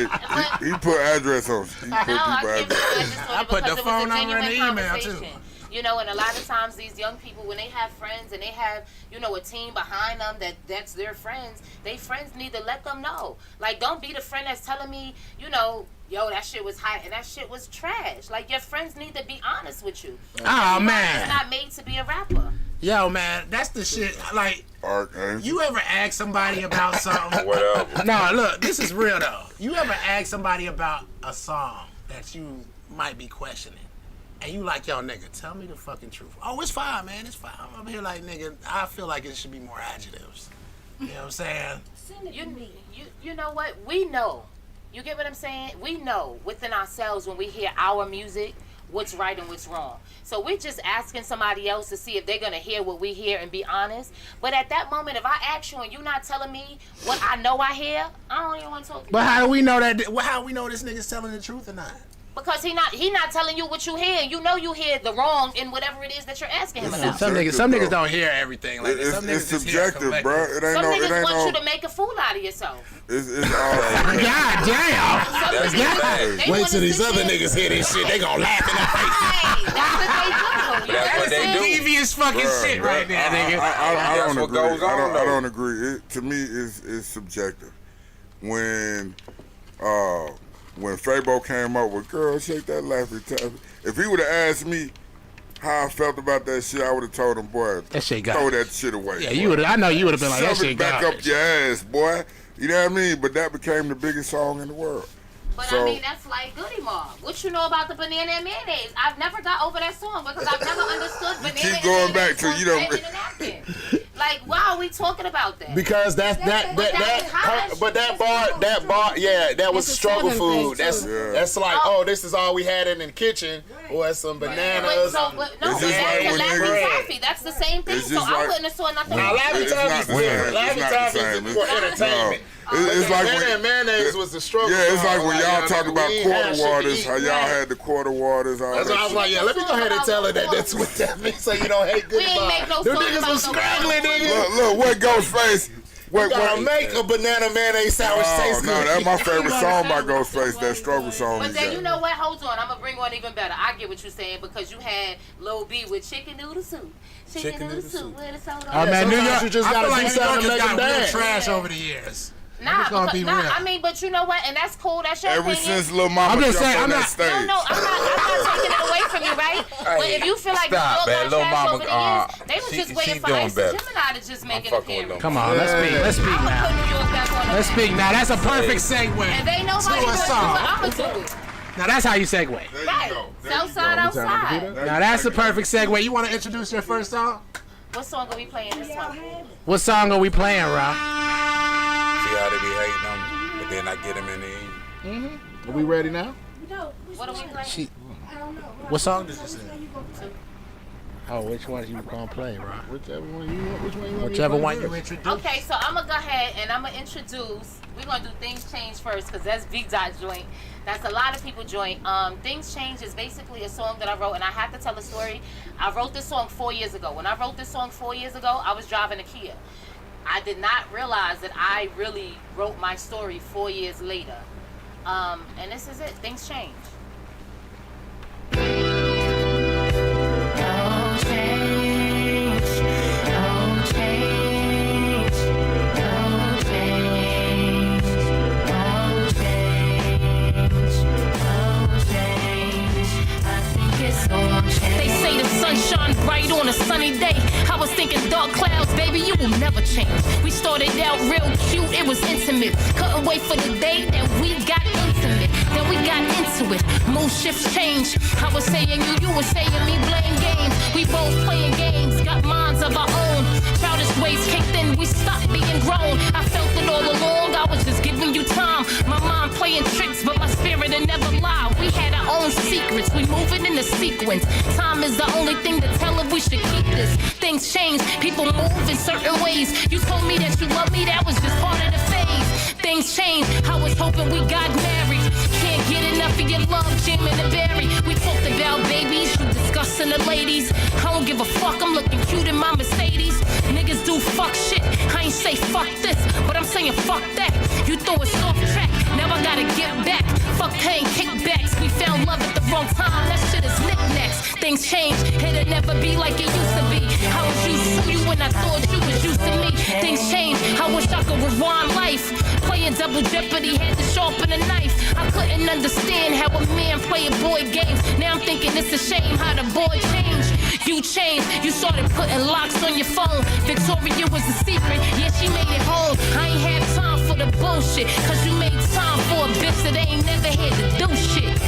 like, hey, he put address on. He put people address. I put the phone number in the email, too. And a lot of times these young people, when they have friends and they have, a team behind them that's their friends, they friends need to let them know. Like, don't be the friend that's telling me, yo, that shit was hot and that shit was trash. Like, your friends need to be honest with you. Oh, man. It's not made to be a rapper. Yo, man, that's the shit. Like, Ark, you ever ask somebody about something? Whatever. No, look, this is real, though. You ever ask somebody about a song that you might be questioning? And you like, yo, nigga, tell me the fucking truth. Oh, it's fine, man. It's fine. I'm here like, nigga, I feel like it should be more adjectives. You know what I'm saying? You know what? We know. You get what I'm saying? We know within ourselves when we hear our music what's right and what's wrong. So we're just asking somebody else to see if they're going to hear what we hear and be honest. But at that moment, if I ask you and you're not telling me what I know I hear, I don't even want to talk to you. But how do we know that? How do we know this nigga's telling the truth or not? Because he not telling you what you hear. You know you hear the wrong in whatever it is that you're asking him about. Some niggas don't hear everything. Like It's, some niggas it's subjective, bro. It ain't Some no. niggas It ain't want no. you to make a fool out of yourself. It's all. God damn. Some That's niggas- a fact. they Wait wanna till these sit other there- niggas hear this shit. They gonna laugh in their face. Right, that's what they do. That's what they do. Devious fucking Bruh, shit right there, nigga. I That's don't what agree. goes on, I though. don't agree. To me, it's subjective. When when Fabo came up with "Girl, Shake That Laffy Taffy," if he would have asked me how I felt about that shit, I would have told him, boy, That shit got throw that shit away. Yeah, boy. you would. I know you would have been like, that Shove shit it back garbage. up your ass, boy. You know what I mean? But that became the biggest song in the world. But So- I mean, that's like Goody Mob. What you know about the banana and mayonnaise? I've never got over that song because I've never understood banana keep and going mayonnaise back to, you don't- in a napkin. Like, why are we talking about that? Because that bar, yeah, that was It's a struggle Southern food. thing, That's too. that's like, oh, this is all we had in the kitchen, or some bananas. No, It's just that's like the when Laffy niggas- Taffy. That's the same thing. It's So just I like- wouldn't have saw nothing Now, wrong Laffy It's Taffy not is the same. different. Laffy It's not the Taffy same. is for entertainment. It's like Banana and mayonnaise was the struggle. it's like when song. y'all Like, talk we about ain't had quarter shit to waters, eat. how y'all had the quarter waters, all That's that why I was shit. like, yeah, let me go ahead and tell her that's what that means, so you don't hate We ain't goodbye. make no Them song niggas about was no struggling, nigga. Look, what Ghostface? What? Gotta make a banana mayonnaise sandwich taste No, good. that's my favorite song by Ghostface. That struggle song. But he then got. you know what? Hold on, I'm gonna bring one even better. I get what you're saying because you had Lil B with chicken noodle soup. Chicken noodle soup with a soda. Oh man, New sometimes York. you just I gotta feel like do New York something to has make got them real dance. trash over the years. Nah, just gonna be real. I mean, but you know what? And that's cool. That's your Ever opinion. since Lil Mama I'm just jumped saying, on I'm that not- stage. No, I'm not taking it away from you, right? But if you feel like Stop, New man. York Lil' got trash Mama, over the years, they was she- just waiting she for doing Ice better. and Gemini to just make an fucking with appearance. Lil' Come on, let's speak. Let's speak I'ma put now. New York back on the Let's map. speak now. That's a perfect segue And they nobody to a doing it, song. but I'ma do it. Now that's how you segue. There you Right. go. There you Southside, go. outside. Now that's the perfect segue. You want to introduce your first song? What song are we playing this one? What song are we playing, Rob? See how they be hating them, but then I get them in the evening. Are we ready now? What are we playing? She, I don't know. what song did you say? You gonna play? Oh, which one you gonna play, Rob? Whichever one you want. Which one you want? Whichever one you introduce. Okay, so I'm gonna go ahead and I'm gonna introduce. We're gonna do Things Change first because that's Big Dot joint. That's a lot of people joint. Things Change is basically a song that I wrote, and I have to tell a story. I wrote this song 4 years ago. When I wrote this song 4 years ago, I was driving a Kia. I did not realize that I really wrote my story 4 years later. And this is it. Things change. They say the sun shine bright on a sunny day. I was thinking dark clouds, baby, you will never change. We started out real cute, it was intimate. Couldn't wait for the day that we got intimate. Then we got into it, mood shifts change. I was saying you were saying me playing games. We both playing games, got minds of our own. Childish ways kicked in, we stopped being grown. I felt it all along, I was just giving you time. My mind playing tricks, but my spirit will never lie. We had our own secrets, we moving in a sequence. Time is the only thing to tell if we should keep this. Things change, people move in certain ways. You told me that you love me, that was just part of the phase. Things change, I was hoping we got married. Can't get enough of your love, Jim and the Barry. We talked about babies, you discussing the ladies. I don't give a fuck, I'm looking cute in my Mercedes. Niggas do fuck shit, I ain't say fuck this, but I'm saying fuck that. You throw us off track, now I gotta get back. Fuck paying kickbacks, we found love at the wrong time, that shit is knickknacks. Things change, it'll never be like it used to be. I was used to you when I thought you was used to me. Things change, I wish I could rewind life. Playing double jeopardy, had to sharpen a knife. I couldn't understand how a man play a boy games. Now I'm thinking it's a shame how the boy changed. You changed, you started putting locks on your phone. Victoria was the secret, yeah, she made it home. I ain't have time for the bullshit, cause you made time for a bitch that ain't never had to do shit.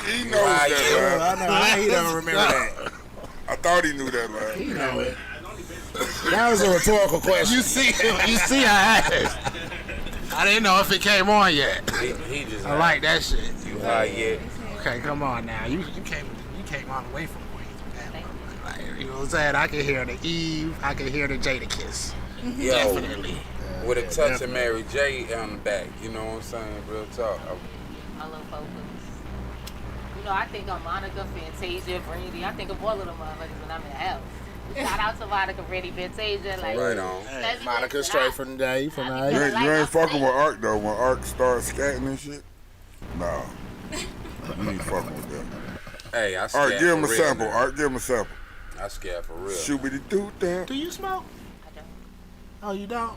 He knows that, man. I know how he don't remember that. I thought he knew that, man. You know it. That was a rhetorical question. You see, I asked. I didn't know if it came on yet. He just I like that shit. you high yet. Okay, come on now. You came all the way from Queens. Like, you know what I'm saying? I can hear the Eve. I can hear the Jada Kiss. Yo, Definitely. with a touch of Mary J on the back, you know what I'm saying? Real talk. I love vocals. You know, I think of Monica, Fantasia, Brandy. I think of all of them motherfuckers when I'm in the house. Shout out to Monica, Brandy, Fantasia. Like, Right on. let's be Monica listening. straight from the day, from the I You be ain't, like, you I'm ain't fucking saying. with Ark though. When Ark starts scatting and shit, nah, you ain't fucking with that. Hey, I All scared right, give him for a real, sample. man. All right, give him a sample. I scared for real. Shoobity-doo-dah. Do you smoke? I don't. Oh, you don't?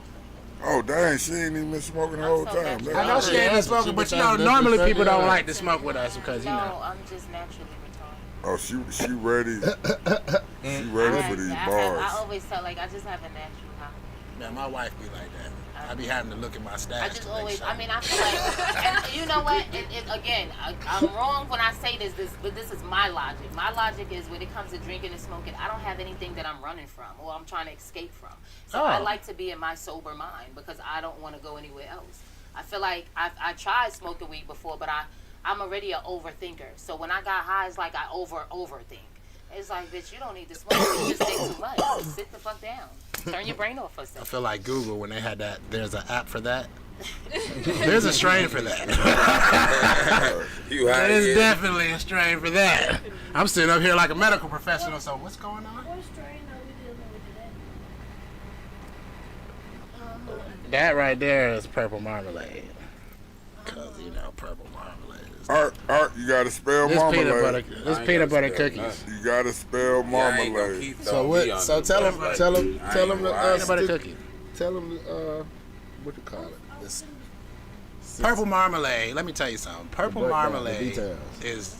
Oh, dang, she ain't even been smoking the whole so time. natural. I know she ain't been smoking, but you know, normally people don't like to smoke with us because, you No, know. I'm just naturally retarded. Oh, she ready. She ready for these I bars. always tell, like, I just have a natural high. Man, my wife be like that. I be having to look at my stash. I just to make always, sure. I mean, I feel like, and you know what? Again, I'm wrong when I say this, but this is my logic. My logic is when it comes to drinking and smoking, I don't have anything that I'm running from or I'm trying to escape from. So I like to be in my sober mind because I don't want to go anywhere else. I feel like I tried smoking weed before, but I'm already an overthinker. So when I got high, it's like I overthink. It's like, bitch, you don't need to smoke. You just think too much. Sit the fuck down. Turn your brain off for a second. I feel like Google when they had that. There's an app for that. There's a strain for that. There's definitely a strain for that. I'm sitting up here like a medical professional. So what's going on? What strain are we dealing with today? That right there is purple marmalade. Cause you know purple marmalade. Art, you gotta spell This marmalade. peanut butter. This peanut butter cookies. You gotta spell marmalade. So what? So tell him the Peanut butter cookie. Tell him what you call it. Purple marmalade. Let me tell you something. Purple Break down the marmalade details. is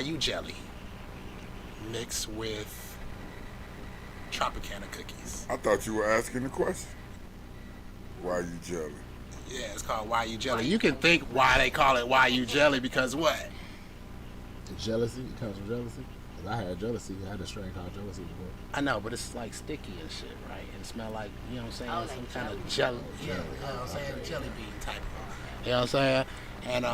YU jelly mixed with Tropicana cookies. I thought you were asking the question. Why you jelly? Yeah, it's called YU jelly. You can think why they call it YU jelly because what? Jealousy? It comes from jealousy? 'Cause I had jealousy. I had a strain called jealousy before. I know, but it's like sticky and shit, right? And smell like, you know what I'm saying? Oh, Some like kind of jelly. jelly. Yeah, you know what I'm saying? Jelly bean type. You know what I'm saying? And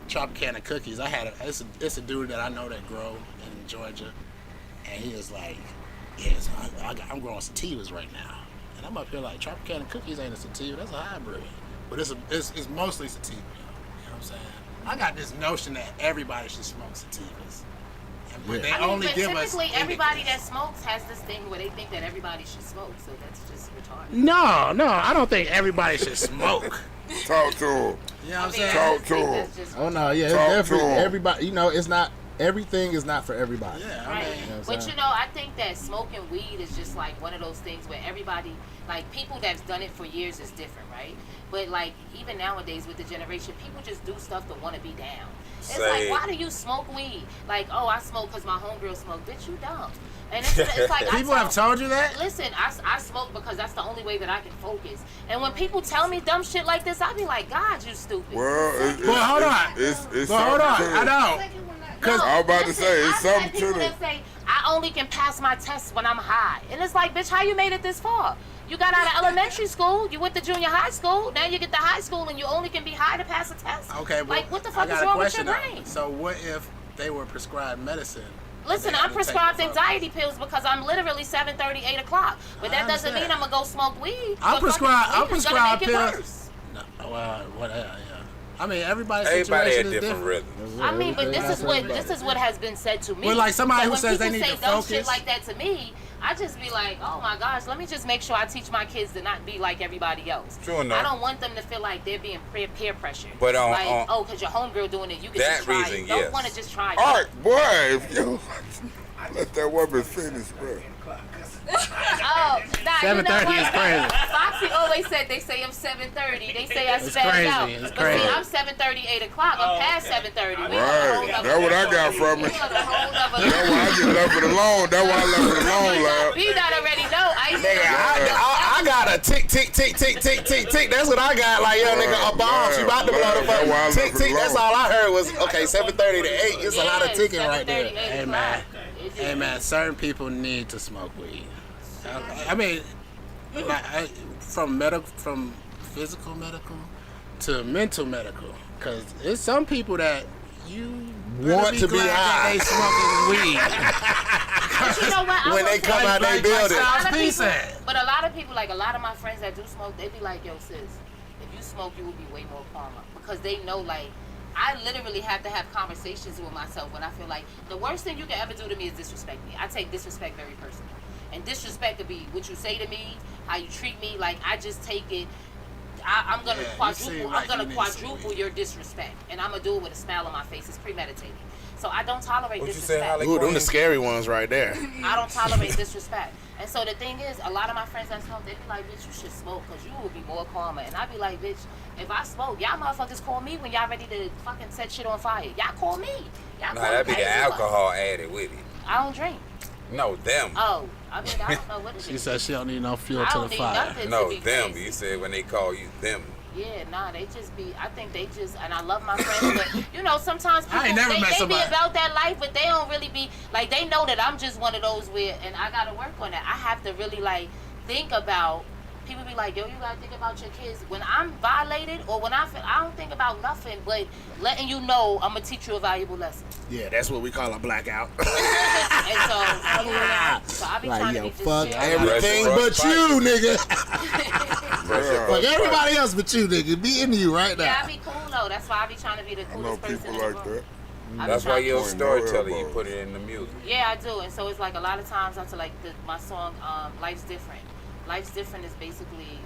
Tropicana cookies. I had it's a dude that I know that grow in Georgia, and he is like, yes, I'm growing sativas right now, and I'm up here like Tropicana cookies ain't a sativa, that's a hybrid, but it's mostly sativa. You know what I'm saying? I got this notion that everybody should smoke sativas. But they only give us typically everybody that smokes has this thing where they think that everybody should smoke, so that's just retarded. No, I don't think everybody should smoke. Talk to him. You know what I'm saying? Talk to him. Oh no, yeah, it's Talk to definitely 'em. everybody. You know, it's not everything is not for everybody. Yeah, I Right. mean, know what I'm But saying? you know, I think that smoking weed is just like one of those things where everybody, like people that's done it for years is different, right? But like even nowadays with the generation, people just do stuff to want to be down. It's Say- like, why do you smoke weed? Like, oh, I smoke because my homegirl smoked. Bitch, you dumb. And it's like people have told you that? Listen, I smoke because that's the only way that I can focus. And when people tell me dumb shit like this, I be like, God, you stupid. Well, Well, hold on. It's But hold on, something to I it. know. Cause I was about to listen, say, it's I've something had to people it. that say, I only can pass my tests when I'm high. And it's like, bitch, how you made it this far? You got out of elementary school, you went to junior high school, now you get to high school and you only can be high to pass a test. Okay, but like, what the I fuck got is a wrong with question your now. brain? So what if they were prescribed medicine? Listen, They had I'm to prescribed take the anxiety pills because I'm literally 7:30, 8 o'clock. But that doesn't mean I'm understand. gonna go smoke weed. I'm The fucking prescribed. I'm weed is gonna prescribed make it pills. worse. No, well, what? Yeah. I mean, everybody's Everybody situation had is different different. rhythms. I mean, but this is what has been said to me. Well, like somebody So who when says they people need say to dumb focus. shit like that to me, I just be like, oh my gosh, let me just make sure I teach my kids to not be like everybody else. True enough. I don't want them to feel like they're being peer pressured. But on- like, on- oh, because your homegirl doing it, you can That just try reason, it. Don't yes. want to just try it. All right, boy, if you let that woman finish, bro. Oh, nah, you know 7:30 what? is crazy. Foxy always said they say I'm 7:30. They say I It's spaz crazy. out. It's But crazy. see, I'm 7:30, 8 o'clock. I'm past 7:30. We on a whole Right, nother that's what I level. got from We it. on a whole nother That's level. why I just left it alone. That's why I left it alone, lad. You not already know. I got a tick, tick, tick, tick, tick, tick, tick. That's what I got. Like, yo, nigga, a bomb. She about to blow the That's why I fuck. Tick, left it tick. That's alone. all I heard was, okay, 7:30 to 8. It's a lot of ticking right there. Hey man, hey man, certain people need to smoke weed. I mean, from physical medical to mental medical, because there's some people that you Want better to be glad high. that they smoking weed. But you know what? I When will they say- come out they like building. A lot of Styles P people- said. But a lot of people, like a lot of my friends that do smoke, they be like, yo, sis, if you smoke, you will be way more calmer. Because they know, like, I literally have to have conversations with myself when I feel like the worst thing you can ever do to me is disrespect me. I take disrespect very personally. And disrespect could be what you say to me, how you treat me. Like, I just take it I'm gonna Yeah, you seem like you need some quadruple weed. your disrespect, and I'm gonna do it with a smile on my face. It's premeditated. So I don't tolerate What you say, disrespect. Holly? Ooh, them the scary ones right there. I don't tolerate disrespect. And so the thing is, a lot of my friends that smoke, they be like, bitch, you should smoke because you will be more calmer. And I be like, bitch, if I smoke, y'all motherfuckers call me when y'all ready to fucking set shit on fire. Y'all call me. Y'all Nah, call that be me. the alcohol added with it. I don't drink. No, them. Oh, I mean, I don't know what it is. She said she don't need no fuel I to don't the need fire. nothing No, to be them. crazy. You said when they call you them. Yeah, nah, they just be, I think they just, and I love my friends, but, you know, sometimes people, I ain't never met they be somebody. about that life, but they don't really be, like, they know that I'm just one of those where, and I gotta work on that. I have to really, like, think about, people be like, yo, you gotta think about your kids. When I'm violated, or when I feel, I don't think about nothing, but letting you know I'm gonna teach you a valuable lesson. Yeah, that's what we call a blackout. And so I be Like, trying yo, to be just fuck chill. Everything Rush but you, nigga. Pressure Like everybody else but you, nigga. Be into you right Yeah, I now. be cool though. That's why I be trying to be the I know coolest person people in the like room. that. I be That's why trying to- you're a Point, no storyteller. You elbows. put it in the music. Yeah, I do. And so it's like a lot of times after like my song Life's Different. Life's Different is basically,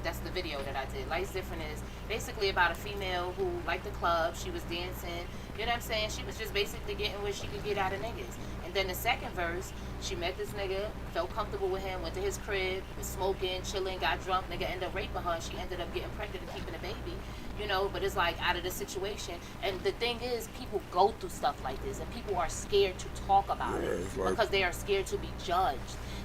that's the video that I did. Life's Different is basically about a female who liked the club. She was dancing. You know what I'm saying? She was just basically getting what she could get out of niggas. And then the second verse, she met this nigga, felt comfortable with him, went to his crib, was smoking, chilling, got drunk. Nigga ended up raping her. She ended up getting pregnant and keeping a baby. You know, but it's like out of the situation. And the thing is, people go through stuff like this, and people are scared to talk about Yeah, it it's like- because they are scared to be judged.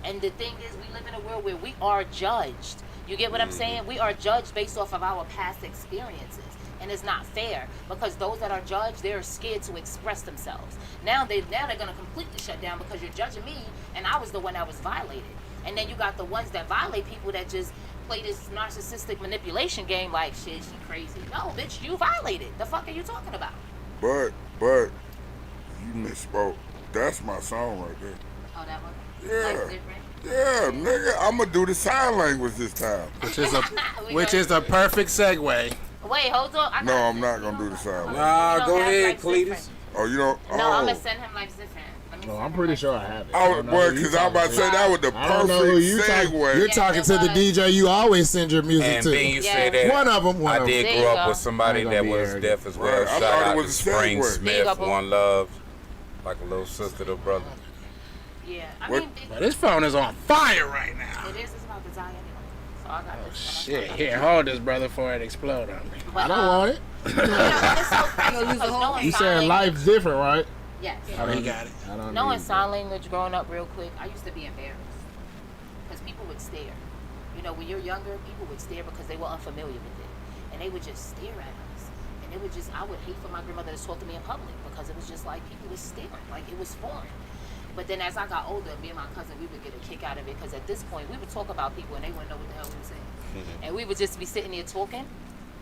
And the thing is, we live in a world where we are judged. You get what I'm saying? We are judged based off of our past experiences. And it's not fair because those that are judged, they're scared to express themselves. Now they're gonna completely shut down because you're judging me and I was the one that was violated. And then you got the ones that violate people that just play this narcissistic manipulation game like, shit, she crazy. No, bitch, you violated. The fuck are you talking about? But you misspoke. That's my song right there. Oh, that one? Yeah. Life's Different? Yeah, nigga, I'ma do the sign language this time. Which is a We which gonna- is a perfect segue. Wait, hold on. No, I'm not gonna do the sign language. Nah, You don't go have ahead, Life's Cletus. Different. Oh, you don't? No, I'm Oh. gonna send him Life's Different. Let me No, send I'm him pretty Life's sure I Different. have it. Oh, boy, because I'm about to say that was the I don't know who perfect you talking- segue. You're Yeah, talking it to the was. DJ you always send your music And to. then you Yeah. said that One of 'em, one I of 'em. did There grow you up go. with somebody I'm gonna that be was arrogant. deaf as well. Right, I Shout thought it out was to a Spring segue. There you Smith, go, boo. One Love, like a little sister to brother. Yeah, I What? mean, But this phone is on fire right now. it is. It's about to die anyway. So I got this. Shit, here, hold this, brother, before it explode on me. But, I don't want it. You know, it's so crazy because knowing You sign saying language- life's different, right? Yes. Oh, he got it. I don't Knowing need sign language growing up real quick, I used to be embarrassed because people would stare. You know, when you're younger, people would stare because they were unfamiliar with it, and they would just stare at us. And it would just, I would hate for my grandmother to talk to me in public because it was just like people were staring, like it was foreign. But then as I got older, me and my cousin, we would get a kick out of it because at this point, we would talk about people and they wouldn't know what the hell we were saying. And we would just be sitting there talking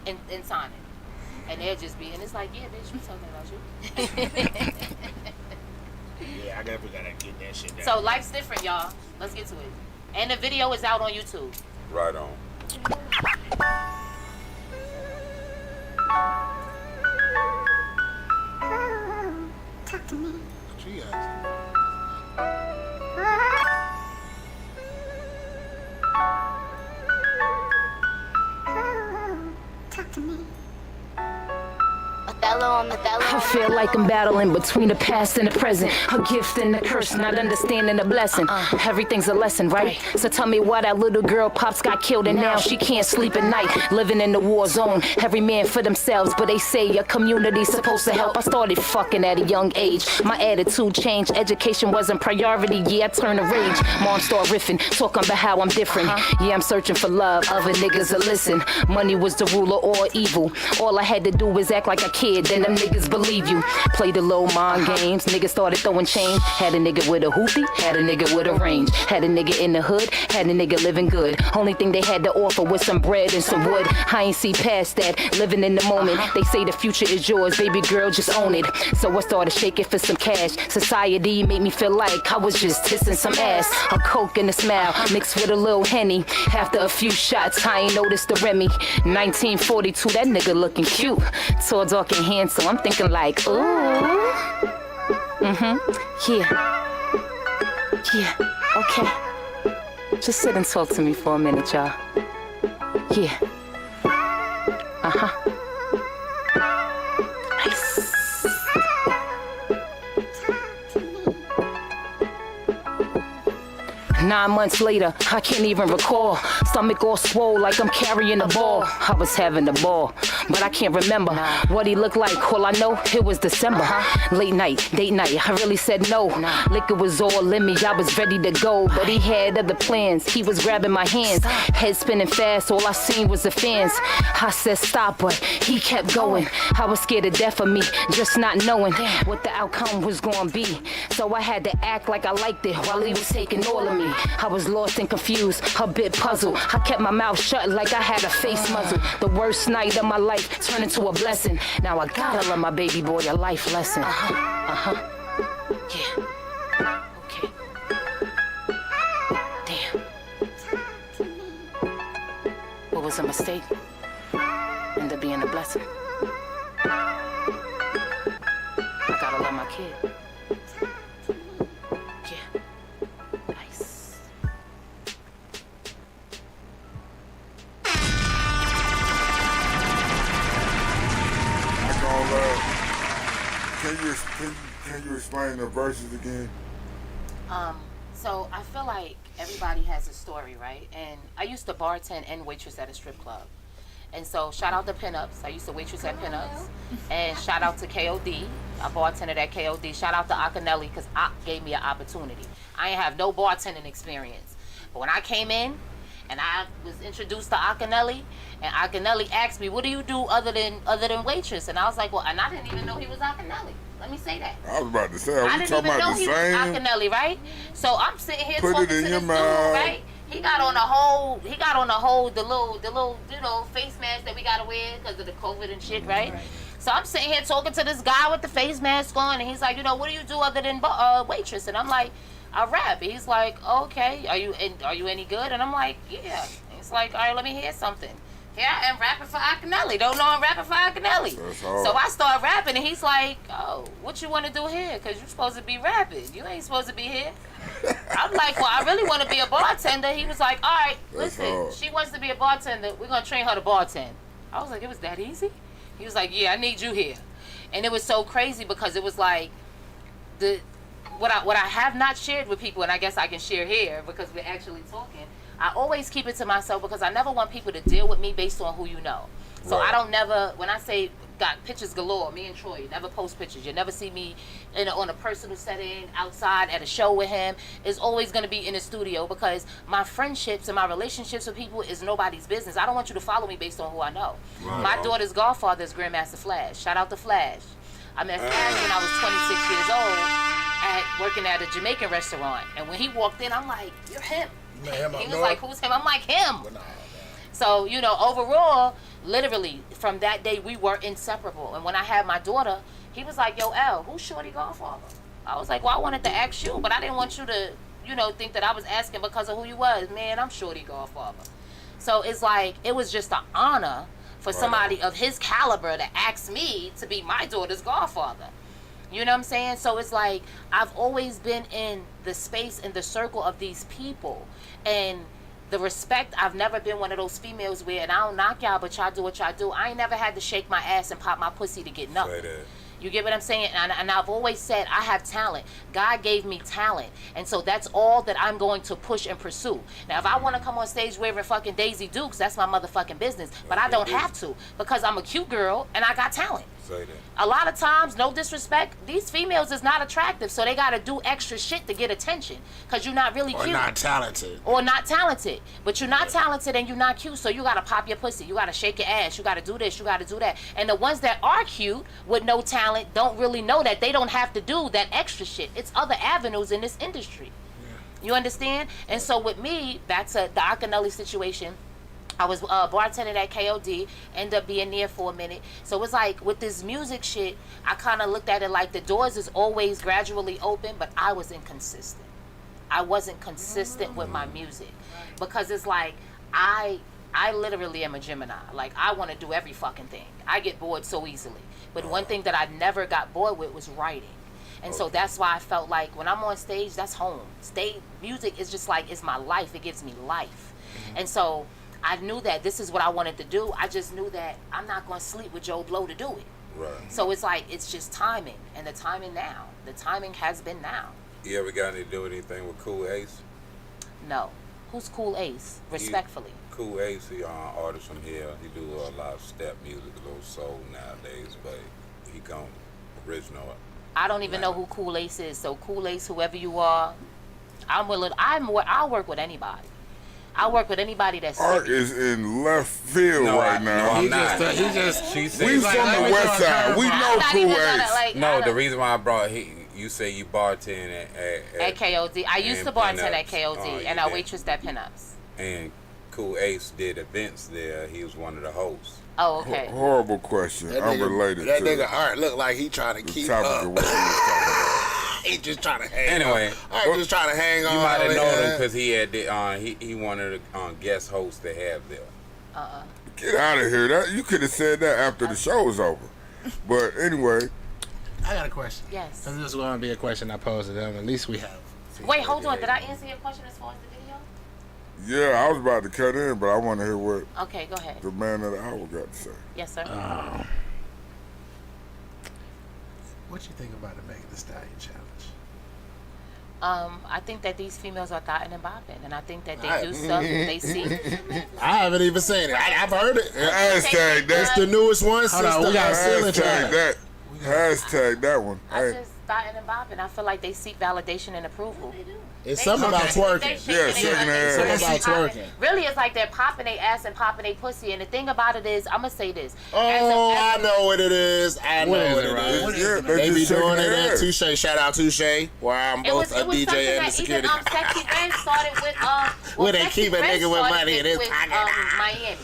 and signing. And they'd just be, and it's like, yeah, bitch, we talking about you. Yeah, I definitely gotta get that shit down. So life's different, y'all. Let's get to it. And the video is out on YouTube. Right on. Talk to me. She got Talk to me. I feel like I'm battling between the past and the present. A gift and a curse, not understanding the blessing. Everything's a lesson, right? So tell me why that little girl pops got killed and now she can't sleep at night. Living in the war zone, every man for themselves, but they say a community's supposed to help. I started fucking at a young age. My attitude changed, education wasn't priority. Yeah, I turned to rage. Mom started riffing, talking about how I'm different. Yeah, I'm searching for love, other niggas will listen. Money was the ruler or evil. All I had to do was act like a kid, then them niggas believe you. Played the low mind games, niggas started throwing change. Had a nigga with a hoopty, had a nigga with a range. Had a nigga in the hood, had a nigga living good. Only thing they had to offer was some bread and some wood. I ain't see past that, living in the moment. They say the future is yours, baby girl, just own it. So I started shaking for some cash. Society made me feel like I was just kissing some ass. A coke and a smile, mixed with a little Henny. After a few shots, I ain't noticed the Remy. 1942, that nigga looking cute. Tall, dark, and handsome. I'm thinking like, ooh. Yeah, okay. Just sit and talk to me for a minute, y'all. Yeah. Nice. 9 months later, I can't even recall. Stomach all swole like I'm carrying a ball. I was having a ball, but I can't remember what he looked like. All I know, it was December. Late night, date night, I really said no. Liquor was all in me, I was ready to go. But he had other plans, he was grabbing my hands. Head spinning fast, all I seen was the fans. I said stop, but he kept going. I was scared to death of me, just not knowing what the outcome was gonna be. So I had to act like I liked it while he was taking all of me. I was lost and confused, a bit puzzled. I kept my mouth shut like I had a face muzzle. The worst night of my life turned into a blessing. Now I gotta love my baby boy a life lesson. Yeah. Okay. Damn. What was a mistake? Ended up being a blessing. I gotta love my kid. Can you explain the verses again? So I feel like everybody has a story, right? And I used to bartend and waitress at a strip club. And so shout out to Pinups. I used to waitress at Pinups. And shout out to KOD. I bartended at KOD. Shout out to Akinelli because Ak gave me an opportunity. I ain't have no bartending experience. But when I came in and I was introduced to Akinelli, and Akinelli asked me, what do you do other than waitress? And I was like, well, and I didn't even know he was Akinelli. Let me say that. I was about to say, are I we didn't talking even about know the he was same? Akinelli, right? So I'm sitting here Put talking it in to your this dude, mouth. right? He got on the whole, the little, face mask that we gotta wear because of the COVID and shit, right? So I'm sitting here talking to this guy with the face mask on, and he's like, what do you do other than waitress? And I'm like, I rap. He's like, okay, are you any good? And I'm like, yeah. He's like, all right, let me hear something. Here I am rapping for Akinelli. Don't know I'm rapping for Akinelli. So I start rapping, and he's like, oh, what you want to do here? Because you're supposed to be rapping. You ain't supposed to be here. I'm like, well, I really want to be a bartender. He was like, all right, listen, she wants to be a bartender. We're going to train her to bartend. I was like, it was that easy? He was like, yeah, I need you here. And it was so crazy because it was like, what I have not shared with people, and I guess I can share here because we're actually talking, I always keep it to myself because I never want people to deal with me based on who you know. So I don't never, when I say got pictures galore, me and Troy, never post pictures. You never see me on a personal setting, outside at a show with him. It's always going to be in the studio because my friendships and my relationships with people is nobody's business. I don't want you to follow me based on who I know. Right. My daughter's godfather is Grandmaster Flash. Shout out to Flash. I met Flash when I was 26 years old working at a Jamaican restaurant. And when he walked in, I'm like, you're him. He was like, who's him? I'm like, him. So, overall, literally, from that day, we were inseparable. And when I had my daughter, he was like, yo, L, who's Shorty Godfather? I was like, well, I wanted to ask you, but I didn't want you to, think that I was asking because of who you was. Man, I'm Shorty Godfather. So it's like, it was just an honor for somebody of his caliber to ask me to be my daughter's godfather. You know what I'm saying? So it's like, I've always been in the space and the circle of these people. And the respect, I've never been one of those females where, and I don't knock y'all, but y'all do what y'all do. I ain't never had to shake my ass and pop my pussy to get nothing. You get what I'm saying? And I've always said I have talent. God gave me talent. And so that's all that I'm going to push and pursue. Now, if I want to come on stage wearing fucking Daisy Dukes, that's my motherfucking business. But I don't have to because I'm a cute girl and I got talent. A lot of times, no disrespect, these females is not attractive, so they got to do extra shit to get attention because you're not really cute. Or not talented. Or not talented. But you're not talented and you're not cute, so you got to pop your pussy. You got to shake your ass. You got to do this. You got to do that. And the ones that are cute with no talent don't really know that they don't have to do that extra shit. It's other avenues in this industry. You understand? And so with me, back to the Akinelli situation, I was bartending at KOD, ended up being there for a minute. So it's like, with this music shit, I kind of looked at it like the doors is always gradually open, but I was inconsistent. I wasn't consistent with my music. Because it's like, I literally am a Gemini. Like, I want to do every fucking thing. I get bored so easily. But one thing that I never got bored with was writing. And so that's why I felt like when I'm on stage, that's home. Music is just like, it's my life. It gives me life. And so I knew that this is what I wanted to do. I just knew that I'm not going to sleep with Joe Blow to do it. Right. So it's like, it's just timing. And the timing now. The timing has been now. You ever got to do anything with Cool Ace? No. Who's Cool Ace? Respectfully. Cool Ace, he artist from here. He do a lot of step music, a little soul nowadays, but he come original. I don't even know who Cool Ace is. So Cool Ace, whoever you are, I'll work with anybody. I'll work with anybody that's Art is in left field right now. I'm not. We from the west side. We know Cool Ace. No, the reason why I brought you say you bartend at KOD. I used to bartend at KOD, and I waitressed at Pinups. And Cool Ace did events there. He was one of the hosts. Oh, okay. Horrible question. Unrelated. That to nigga Art look like he trying to keep topic up. of what we was talking about. He just trying to hang Anyway, on. Art just trying to hang on. You might have known him man. because he had he wanted the guest host to have there. Get out of here. You could have said that after the show was over. But anyway. I got a question. Yes. This is going to be a question I posed to them. At least we have. Wait, hold on. Did I answer your question as far as the video? Yeah, I was about to cut in, but I want to hear what Okay, go ahead. the man of the hour got to say. Yes, sir. What you think about the Megan Thee Stallion challenge? I think that these females are thotting and bopping, and I think that they do stuff they see. I haven't even seen it. I've heard it. Hashtag that. It's the newest one. Hold on, we got Hashtag that. Hashtag that one. I Hey. just thotting and bopping. I feel like they seek validation and approval. It's something about twerking. Yeah, shaking their ass. Something about twerking. Really, it's like they're popping their ass and popping their pussy. And the thing about it is, I'm gonna say this. Oh, I know what it is. I know what it is. Yeah, They be just shaking doing it their at ass. Touche. Shout out Touche, where I'm both a DJ and a security. Even Sexy Red started with Where they Sexy keep a Red nigga with started money and it's Miami.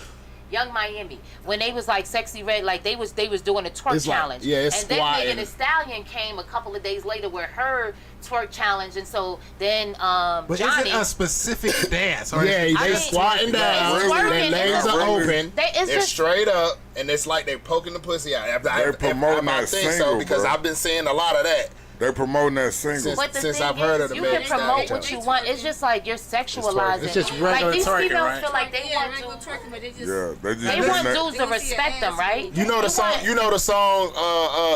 Young Miami, when they was like Sexy Red, like they was doing a twerk It's like- challenge, yeah, it's and then squatting. Megan Thee Stallion came a couple of days later with her twerk challenge, and so then But Johnny, is it a specific dance? Or Yeah, is it they mean, squatting down, it's working, their legs it's are a- open, it's they're just straight up, and it's like they're poking the pussy out. They're promoting I that think so single, because bro. I've been seeing a lot of that. They promoting that single. But the Since thing I've heard of is, the you Megan can Thee promote Stallion what you want. It's just like you're sexualizing. It's just regular like these twerking, females right? feel like they Yeah, want regular to. twerking, but they just Yeah, they just They getting want that. dudes to respect them, right? You know the song. You know the song.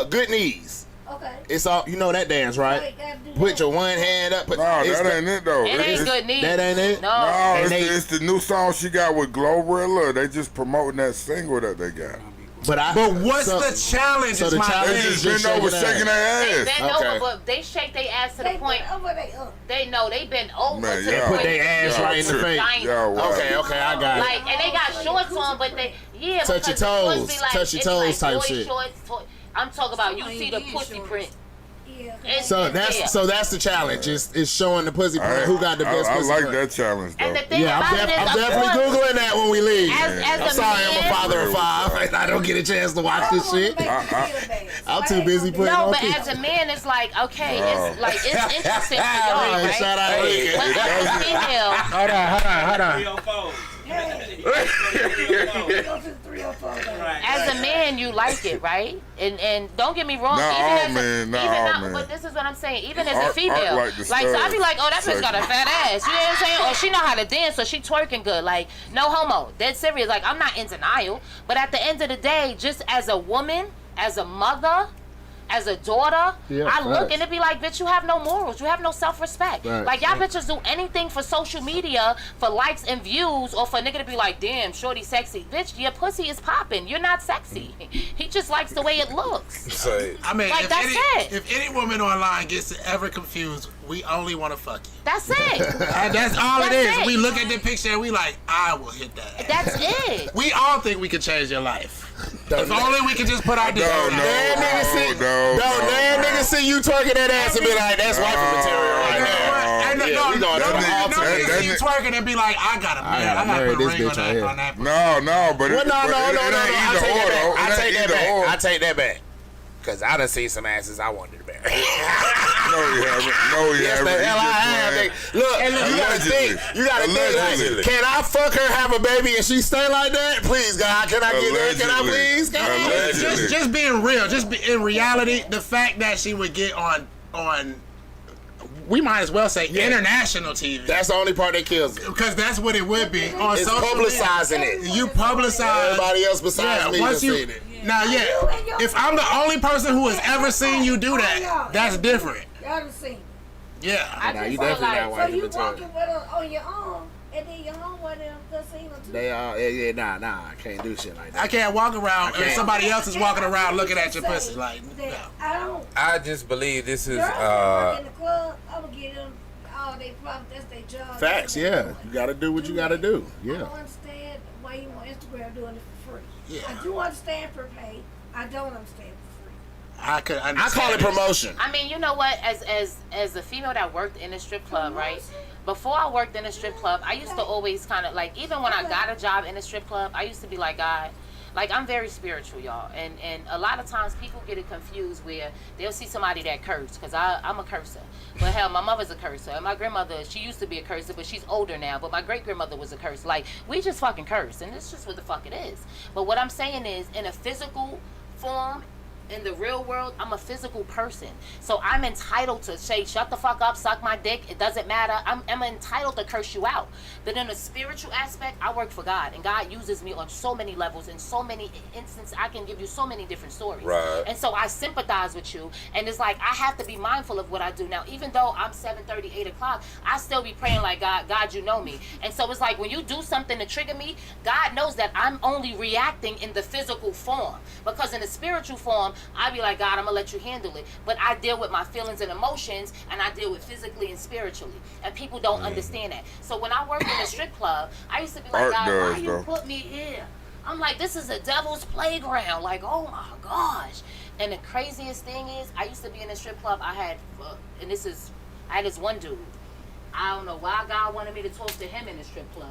Good Knees. Okay. It's all. You know that dance, right? Put your one hand up. No, that ain't it though. It ain't good news. That ain't it. No. No, And it's the new song she got with Glorilla. They just promoting that single that they got. But what's the challenge? So is the my challenge They thing. just just been over shaking shaking their their They ass. bend Okay. over, but they shake their ass to the point. They know they been over Man, to the y'all- point. Put their ass y'all right in the tripping. face. Y'all wild. Okay, I got it. Like, and they got shorts on, but they Touch your because the toes. shorts be like, Touch your it be like toes type boy shit. Shorts, I'm talking about you see the pussy print. It's- So it's- that's the challenge. It's showing the pussy print. Who got the best I pussy like print. that challenge though. And the thing Yeah, about it is, I'm of definitely course, googling that when we leave. as I'm a sorry, man, I'm a father of 5 and I don't get a chance to watch this shit. I'm too busy putting No, on but people. as a man, it's like, okay, it's like, it's interesting for y'all, right? Shout out But Ricky. as a female, Hold on. as a man, you like it, right? And don't get me wrong, Not even all as men, not even all not, men. but this is what I'm saying. Even as a Art female, like the so I be studs. like, oh, that bitch got a fat ass. You know what I'm saying? Or she know how to dance, or she twerking good. Like, no homo. Dead serious. Like, I'm not in denial. But at the end of the day, just as a woman, as a mother, as a daughter, Yeah, I look facts. and it be like, bitch, you have no morals. You have no self-respect. Right, Like, y'all bitches do anything for social media, for likes and views, or for a nigga to be like, damn, shorty sexy. Bitch, your pussy is popping. You're not sexy. He just likes the way it looks. So, I mean, Like, that's it. if any woman online gets ever confused, we only want to fuck you. That's it. And that's all it That's is. it. We look at the picture and we like, I will hit that. That's it. We all think we could change your life. If only we could just put our dick No, out. no. That nigga see, no, that nigga see you twerking that ass and be like, that's wifey material right now. And Yeah, we going to the no altar. nigga see you twerking and be like, I gotta marry put a this ring bitch right here. on that. No, but Well, no, it ain't either or though. I It take ain't that either back. or. I take that back. Cause I done seen some asses I wanted to marry. No, you haven't. No, you Yes, haven't. the You hell I just have. playing. Look, you gotta Allegedly. think. You gotta think. Allegedly. Like, can I fuck her, have a baby, and she stay like that? Please, God, can I get that? Can I Allegedly. please? God? Allegedly. Just being real, in reality, the fact that she would get on we might as well say international TV. That's the only part that kills it. Because that's what it would be on It's social publicizing media. it. You publicize Everybody else besides me has seen it. Now, if I'm the only person who has ever seen you do that, that's different. Y'all done seen it. Yeah. Now you definitely not So white you Victoria. walking with her on your own, and then your homeboy done seen her too. They are, nah, I can't do shit like that. I can't walk around and somebody else is walking around looking at your pussy like, no. I don't. I just believe this is Girls that work in the club, I'm gonna get them all they problem. That's their job. Facts, yeah. You gotta do what you gotta do. I Yeah. don't understand why you on Instagram doing it for free. Yeah. I do understand for pay. I don't understand for free. I could I understand. call it promotion. I mean, you know what? As a female that worked in a strip club, right? Before I worked in a strip club, I used to always kind of like, even when I got a job in a strip club, I used to be like, God, like I'm very spiritual, y'all, and a lot of times people get it confused where they'll see somebody that curse, because I'm a cursor. But hell, my mother's a cursor, and my grandmother, she used to be a cursor, but she's older now. But my great grandmother was a cursor. Like, we just fucking curse, and it's just what the fuck it is. But what I'm saying is, in a physical form, in the real world, I'm a physical person. So I'm entitled to say, shut the fuck up, suck my dick, it doesn't matter. I'm entitled to curse you out. But in a spiritual aspect, I work for God. And God uses me on so many levels, in so many instances. I can give you so many different stories. Right. And so I sympathize with you. And it's like, I have to be mindful of what I do. Now, even though I'm 7:30, 8 o'clock, I still be praying like, God, you know me. And so it's like, when you do something to trigger me, God knows that I'm only reacting in the physical form. Because in the spiritual form, I be like, God, I'm gonna let you handle it. But I deal with my feelings and emotions, and I deal with physically and spiritually. And people don't understand that. So when I worked in a strip club, I used to be like, Art God, does, why you though. put me here? I'm like, this is a devil's playground. Like, oh my gosh. And the craziest thing is, I used to be in a strip club. I had this one dude. I don't know why God wanted me to talk to him in the strip club.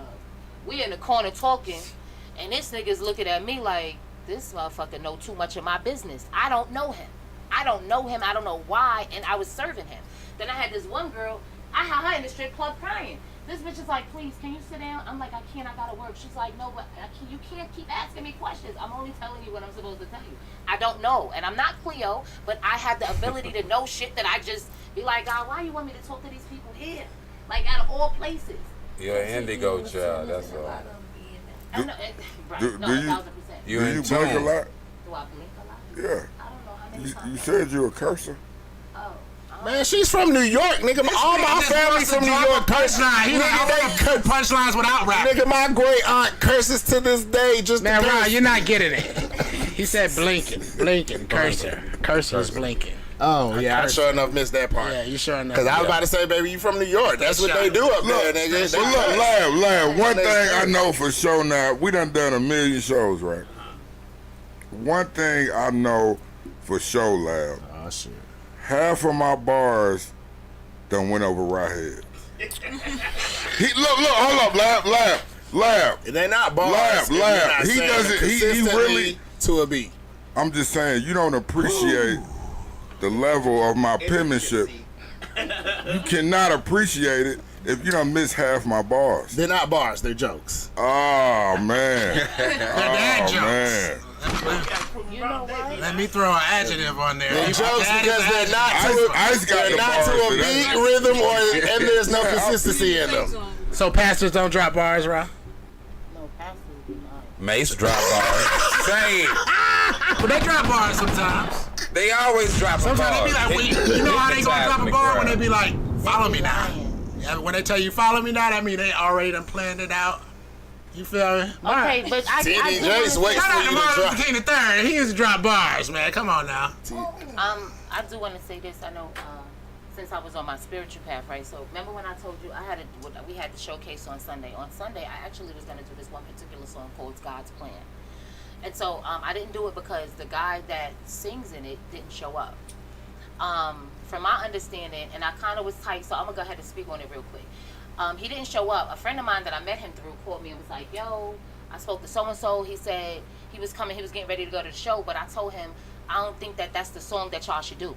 We in the corner talking, and this nigga's looking at me like, this motherfucker know too much of my business. I don't know him. I don't know why, and I was serving him. Then I had this one girl, I had her in the strip club crying. This bitch is like, please, can you sit down? I'm like, I can't, I gotta work. She's like, no, but you can't keep asking me questions. I'm only telling you what I'm supposed to tell you. I don't know, and I'm not Cleo, but I have the ability to know shit that I just be like, God, why you want me to talk to these people here? Like, out of all places. You're an indigo child, that's all. I know, right, do no, you- 1000%. You Do in you blink a tune. lot? Do I blink a lot? Yeah. I don't know how many times. You said you're a cursor. Oh. Man, she's from New York, nigga. All my family from New York curse. Punchline. He Nigga, don't punchlines without rapping. nigga, my great aunt curses to this day. Just Man, to curse. Ron, you're not getting it. He said blinking, cursor. Cursor's blinking. Oh yeah, I sure enough missed that part. Yeah, you sure enough. Cause I was about to say, baby, you from New York. That's what they do up there, nigga. But look, lab. One thing I know for sure now, we done a million shows, right? One thing I know for sure, lab. Oh shit. Half of my bars done went over right heads. Hold up, lab. They not bars. Lab. if you're not He saying doesn't. He consistently really. to a beat. I'm just saying, you don't appreciate the level of my penmanship. You cannot appreciate it if you don't miss half my bars. They're not bars. They're jokes. Oh man. dad jokes. Man. You know what? Let me throw an adjective on there. They're You- jokes that because is they're not to Ice got they're the not to bars a today. beat, rhythm, and there's no consistency in them. So pastors don't drop bars, Rob? No, absolutely not. Mace drop bars. Say it. But they drop bars sometimes. They always drop a bar. Sometimes they be like, you know how they gonna drop a bar when they be like, follow me now. Yeah, when they tell you follow me now, that mean they already done planned it out. You feel me? Okay, but I TD do Jakes wanna waits say- Shout out for to you to Martin drop. Luther King III. He used to drop bars, man. Come on now. I do want to say this. I know since I was on my spiritual path, right? So remember when I told you we had the showcase on Sunday. On Sunday, I actually was going to do this one particular song called God's Plan. And so I didn't do it because the guy that sings in it didn't show up. From my understanding, and I kind of was tight, so I'm going to go ahead and speak on it real quick. He didn't show up. A friend of mine that I met him through called me and was like, yo, I spoke to so-and-so. He said he was coming. He was getting ready to go to the show, but I told him, I don't think that's the song that y'all should do.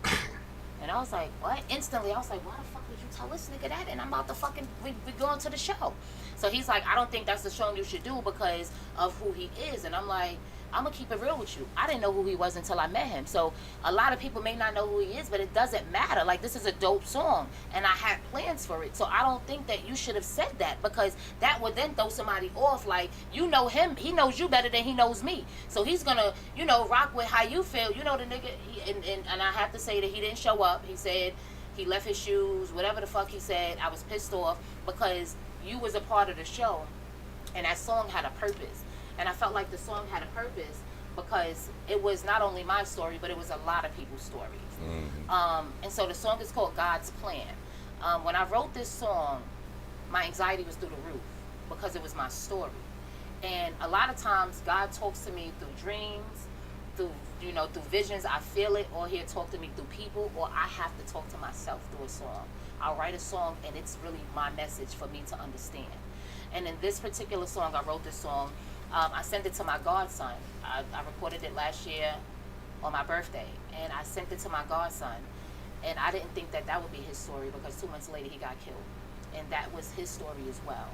And I was like, what? Instantly, I was like, why the fuck would you tell this nigga that? And I'm about to fucking, we going to the show. So he's like, I don't think that's the song you should do because of who he is. And I'm like, I'm gonna keep it real with you. I didn't know who he was until I met him. So a lot of people may not know who he is, but it doesn't matter. Like, this is a dope song, and I had plans for it. So I don't think that you should have said that, because that would then throw somebody off. Like, you know him, he knows you better than he knows me. So he's gonna, you know, rock with how you feel. You know, the nigga, and I have to say that he didn't show up. He said he left his shoes, whatever the fuck he said. I was pissed off because you was a part of the show, and that song had a purpose. And I felt like the song had a purpose because it was not only my story, but it was a lot of people's stories. Mm-hmm. And so the song is called God's Plan. When I wrote this song, my anxiety was through the roof because it was my story. And a lot of times God talks to me through dreams, through visions. I feel it, or he'll talk to me through people, or I have to talk to myself through a song. I'll write a song, and it's really my message for me to understand. And in this particular song, I wrote this song. I sent it to my godson. I recorded it last year on my birthday, and I sent it to my godson. And I didn't think that would be his story, because 2 months later he got killed, and that was his story as well.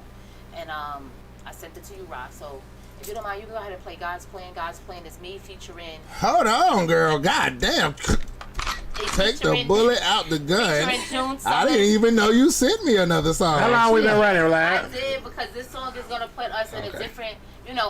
And I sent it to you, Rock. So if you don't mind, you can go ahead and play God's Plan. God's Plan is me featuring. Hold on, girl. God damn. Take the bullet out the gun. I didn't even know you sent me another song. How long we been running, lad? I did, because this song is gonna put us in a different,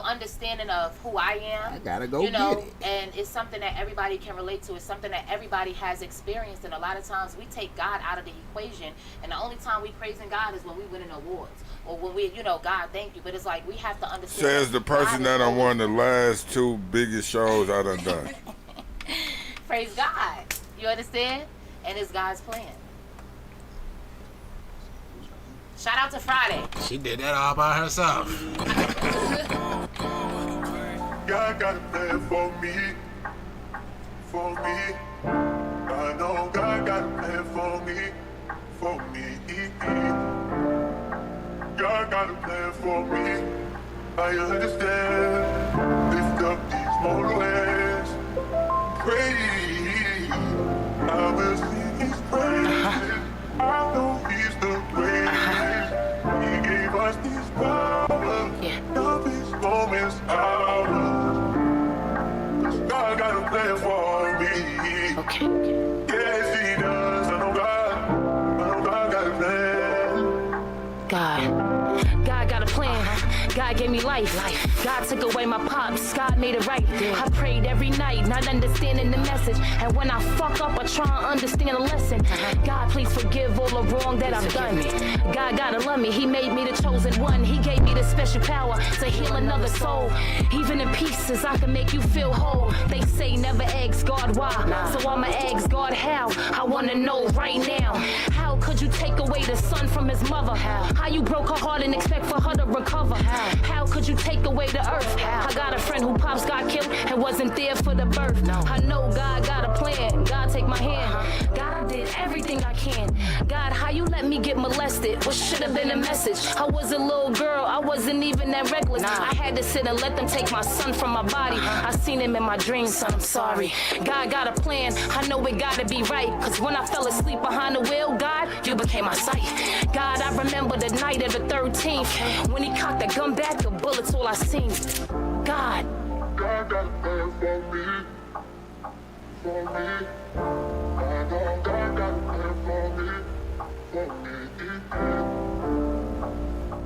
understanding of who I am. I gotta go get it. And it's something that everybody can relate to. It's something that everybody has experienced. And a lot of times we take God out of the equation. And the only time we praising God is when we win an awards. Or when we, God, thank you. But it's like we have to understand. Says the person that I won the last 2 biggest shows I done. Praise God. You understand? And it's God's plan. Shout out to Friday. She did that all by herself. God got a plan for me. I know God got a plan for me. God got a plan for me. I understand. Lift up these mortal hands. Pray. I will sing his praises. I know he's the greatest. He gave us these powers. Of his moments, ours. God got a plan for me. Okay. Yes, he does. I know God got a plan. God got a plan. God gave me life. God took away my pops. God made it right. I prayed every night, not understanding the message. And when I fuck up, I try and understand the lesson. God, please forgive all the wrong that I've done. God gotta love me. He made me the chosen one. He gave me the special power to heal another soul. Even in pieces, I can make you feel whole. They say never ask God why. So I'ma ask God how. I wanna know right now. How could you take away the son from his mother? How you broke her heart and expect for her to recover? How could you take away the earth? I got a friend who pops got killed and wasn't there for the birth. I know God got a plan. God take my hand. God, I did everything I can. God, how you let me get molested? What should have been a message? I was a little girl. I wasn't even that reckless. I had to sit and let them take my son from my body. I seen him in my dreams, son, I'm sorry. God got a plan. I know it gotta be right. Cause when I fell asleep behind the wheel, God, you became my sight. God, I remember the night of the 13th. When he cocked the gun back, the bullets all I seen. God. God got a plan for me. I know God got a plan for me.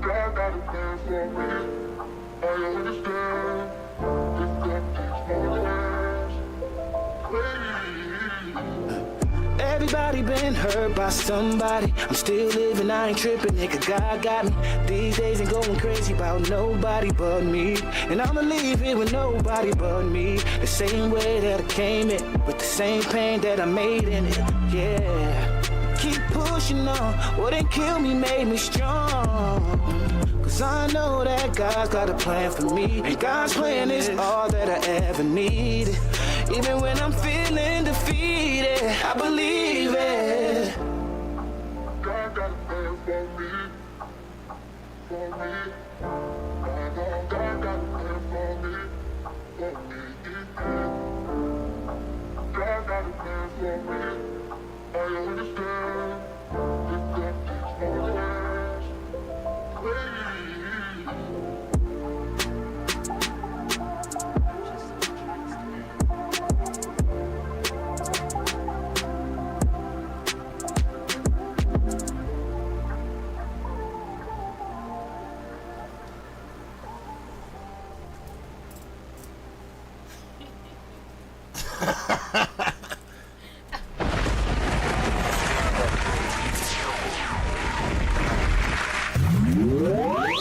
God got a plan for me. I understand. Lift up these mortal hands. Please. Everybody been hurt by somebody. I'm still living, I ain't tripping, nigga. God got me. These days ain't going crazy about nobody but me. And I'ma leave here with nobody but me. The same way that I came in, with the same pain that I made in it. Yeah. Keep pushing on. What ain't kill me made me strong. Cause I know that God's got a plan for me. And God's plan is all that I ever needed. Even when I'm feeling defeated, I believe it. God got a plan for me. I know God got a plan for me. God got a plan for me. I understand. Lift up these mortal hands. Please.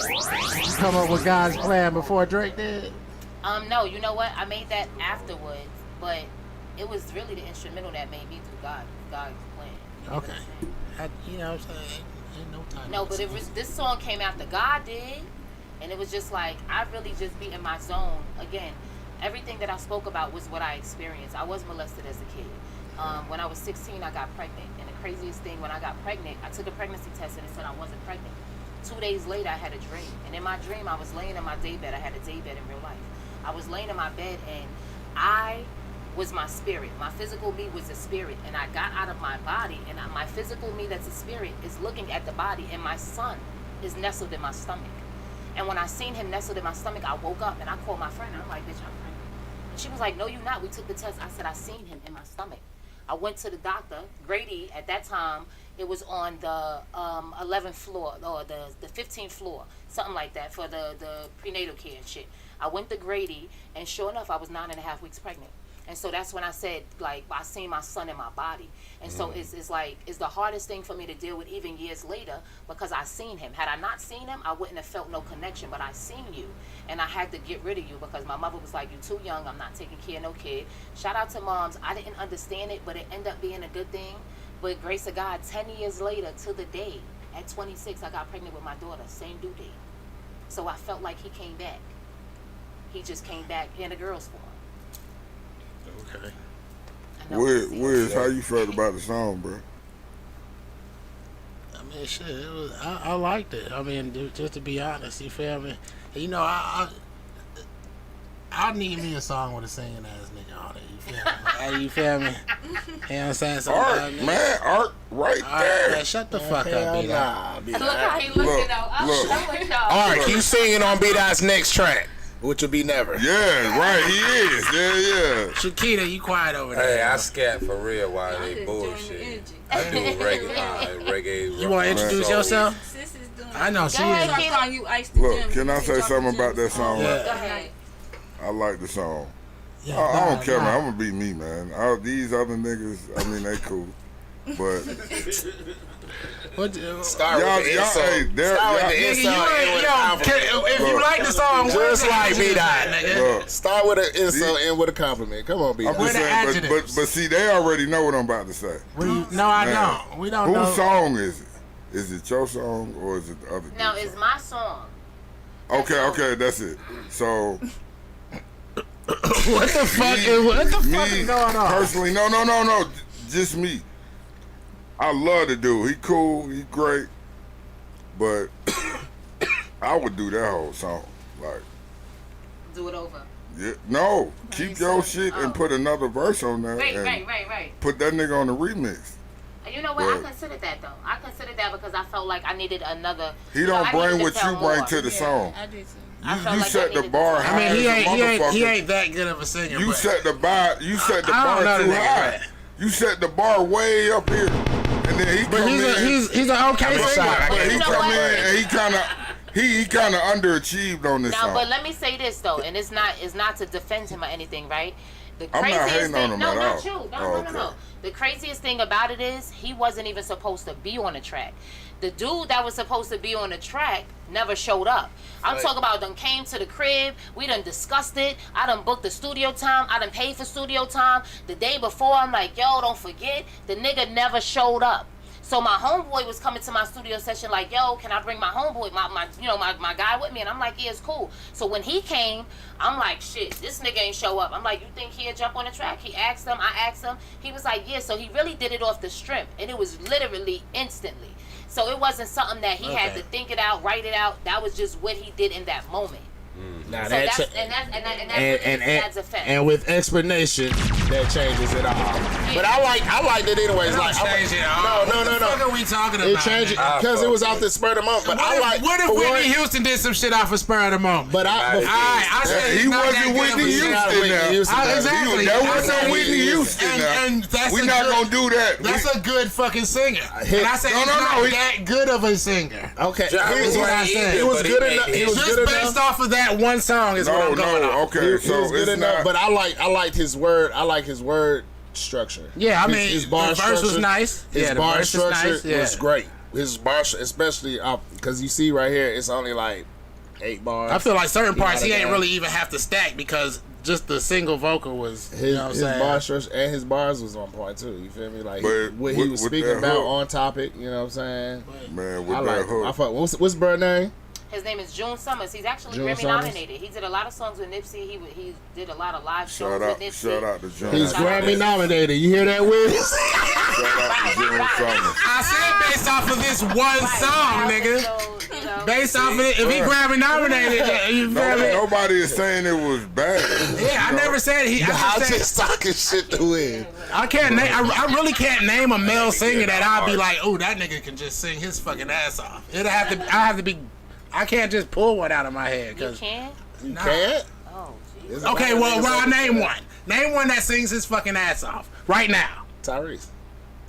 You come up with God's plan before Drake did? No, you know what? I made that afterwards, but it was really the instrumental that made me do God's plan. You know Okay. You know what I'm saying? Ain't no time. No, but this song came after God did, and it was just like I really just be in my zone again. Everything that I spoke about was what I experienced. I was molested as a kid. When I was 16, I got pregnant, and the craziest thing, when I got pregnant, I took a pregnancy test and it said I wasn't pregnant. 2 days later, I had a dream, and in my dream, I was laying in my daybed. I had a daybed in real life. I was laying in my bed, and I was my spirit. My physical me was a spirit, and I got out of my body, and my physical me that's a spirit is looking at the body, and my son is nestled in my stomach. And when I seen him nestled in my stomach, I woke up and I called my friend. I'm like, bitch, I'm pregnant. And she was like, no, you're not. We took the test. I said, I seen him in my stomach. I went to the doctor. Grady, at that time, it was on the 11th floor or the 15th floor, something like that, for the prenatal care and shit. I went to Grady, and sure enough, I was 9.5 weeks pregnant. And so that's when I said, like, I seen my son in my body. And so it's like, it's the hardest thing for me to deal with even years later, because I seen him. Had I not seen him, I wouldn't have felt no connection, but I seen you. And I had to get rid of you because my mother was like, you too young, I'm not taking care of no kid. Shout out to moms. I didn't understand it, but it ended up being a good thing. But grace of God, 10 years later to the day, at 26, I got pregnant with my daughter, same due date. So I felt like he came back. He just came back in a girl's form. Okay. Wiz, how you felt about the song, bro? I mean, shit, it was, I liked it. I mean, just to be honest, you feel me? You know, I need me a song with a singing ass nigga on it. You feel me? Hey, you feel me? You know what I'm saying? So, Art, man, Art, right there. Man, shut the fuck up, B-Dot. Look how he looking though. I'm with y'all. All right, keep singing on B-Dot's next track, which will be Never. Yeah, right, he is. Yeah. Shakita, you quiet over there. Hey, I scat for real while they bullshit. I do reggae. You want to introduce yourself? Sis is doing I know, she Start is. calling you Ice the Look, Gym. can I say something about that song? Yeah. Go ahead. I like the song. Yeah, I don't care, man. I'm gonna be me, man. All these other niggas, I mean, they cool, but Start y'all, with the y'all, insult. hey, there, Start with y'all, the Nigga, insult. you end with a compliment. if you Look. like the song, Just like B-Dot, nigga. look, Start with an insult and with a compliment. Come on, B-Dot. I'm Where just the saying, adjectives? but see, they already know what I'm about to say. No, I Man, don't. We don't know. Whose song is it? Is it your song or is it the other? No, dude's it's song? my song. Okay, that's it. So What the fuck is going on? personally, no, just me. I love the dude. He cool, he great, but I would do that whole song. Like, Do it over. yeah, no, keep your shit and put another verse on there. Right, and right. Put that nigga on the remix. And you know what? Right. I considered that though. I considered that because I felt like I needed another. He don't I bring needed what to tell you bring more. to the song. I did too. I felt You like I set the needed to bar tell high. I mean, he as a ain't motherfucker. that good of a singer. You but set the bar. You set the I bar don't know too the nigga, high. man. You set the bar way up here, and then he But come he's in. he's an okay I'm singer. sorry. But he You know come what? in and he kind of underachieved on this Now, song. but let me say this though, and it's not to defend him or anything, right? The I'm not craziest hating on thing, him no, at not all. you, no, Oh, no. okay. The craziest thing about it is he wasn't even supposed to be on the track. The dude that was supposed to be on the track never showed up. I'm talking about done came to the crib. We done discussed it. I done booked the studio time. I done paid for studio time. The day before, I'm like, yo, don't forget. The nigga never showed up. So my homeboy was coming to my studio session like, yo, can I bring my homeboy, my guy with me? And I'm like, yeah, it's cool. So when he came, I'm like, shit, this nigga ain't show up. I'm like, you think he'll jump on the track? He asked him, I asked him. He was like, yeah. So he really did it off the strength. And it was literally instantly. So it wasn't something that he had to think it out, write it out. That was just what he did in that moment. Now So that's that's a fact. and with explanation that changes it all. But I liked it anyways. Don't Like, change it No. all. What the fuck are we talking about? It changed man? because it was off the spur of the moment. But I like. What if for one- Whitney Houston did some shit off a spur of the moment? But I said he he's not wasn't that good of a Whitney singer. Houston now. Exactly. That I wasn't said Whitney he- Houston now. And that's We a not good- gonna do that. That's a good fucking singer. And I said No, he's no, not no, he- that good of a singer. Okay, Here's what I said. It was But he good made enough. it. It was Just good based enough. off of that one song is what I'm going on. Okay, It so was good it's enough. not. But I liked his word. I like his word structure. Yeah, I His- mean, his bar the verse was structure- nice. His Yeah, the bar verse is structure nice, yeah. was great. His bar, especially because you see right here, it's only like 8 bars. I feel like certain parts he might have ain't got- really even have to stack because just the single vocal was, you His, know what I'm his saying? bar structure and his bars was on point too. You feel me? Like But what he with- was with speaking that about hook- on topic. You know what I'm saying? Man, with I that like. hook. I fuck. What's brother name? His name is June Summers. He's actually June Grammy Summers? nominated. He did a lot of songs with Nipsey. He did a lot of live shows Shout out, with Nipsey. shout out to John. He's Grammy nominated. You hear that, Wiz? Shout out to June Summers. I said based off of this one song, nigga. So, you know, Based off of it, if he Grammy nominated, you feel me? Nobody is saying it was bad. Yeah, I never said he. I'm I just just said, talking shit to Wiz. I can't name. I really can't name a male singer that I'll be like, oh, that nigga can just sing his fucking ass off. It'll have to. I have to be. I can't just pull one out of my head. You Cause can't? You can't. Oh, jeez. There's okay, a lot well, of niggas I'll that- name one. Name one that sings his fucking ass off right now. Tyrese.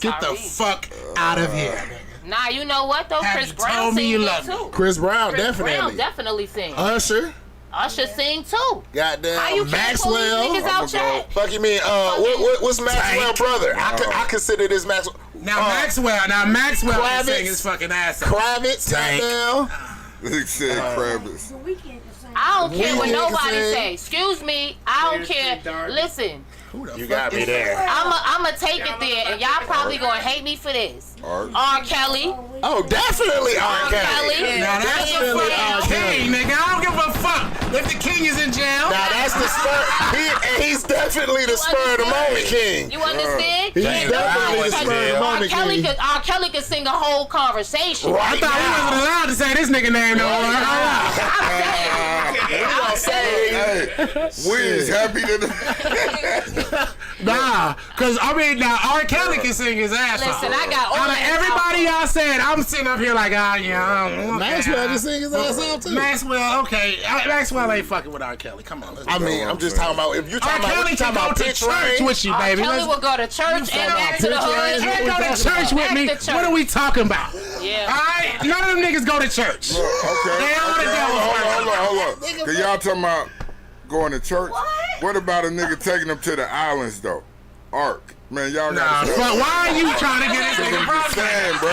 Get the Tyrese. fuck out of here, nigga. Nah, you know what though? Have Chris you Brown told me sing you good love me? too. Chris Brown, Chris definitely. Brown definitely sing. Usher. Usher sing too. Goddamn. How you can't pull these Maxwell. niggas out chat? Fuck you mean? What's Maxwell Tank. brother? I consider this Maxwell. Now Maxwell can Kravitz. sing his fucking ass off. Kravitz. Tank. Goddamn. He said Kravitz. The weekend can sing. I don't care what We nobody can sing. say. Excuse me, I don't care. Listen, Who the You fuck got me is there. I'ma take it there, and y'all probably gonna hate me for this. Art. R. Kelly. Oh, definitely R. R. Kelly. Kelly. Now that's the Definitely R. fucking Kelly. king, nigga. I don't give a fuck if the king is in jail. Now that's the spur. He's definitely the spur of the moment king. You understand? He's James definitely Brown the spur of the jail. R. moment Kelly king. could sing a whole conversation. I Right thought we now. wasn't allowed to say this nigga name no more. I'm saying. Hey, Wiz happy to. Nah, cause I mean now R. Kelly can sing his ass off. Listen, I got all Out of that everybody album. y'all said, I'm sitting up here like, yeah. Maxwell can sing his ass off too. Maxwell, okay. Maxwell ain't fucking with R. Kelly. Come on. Let's I go. mean, I'm just talking about if you R. talking about what Kelly you can talking go about to pitch church range. with you, R. baby. Kelly Let's will go to church and back to the hood. and go to church with me. Back to church. What are we talking about? Yeah. Alright? None of them niggas go to church. Okay. They all the devils Hold on. Cause y'all talking about going to church. What about a nigga taking them to the islands though? Ark. Man, y'all Nah, gotta but why are you trying to get this nigga I'm just from? saying, bro.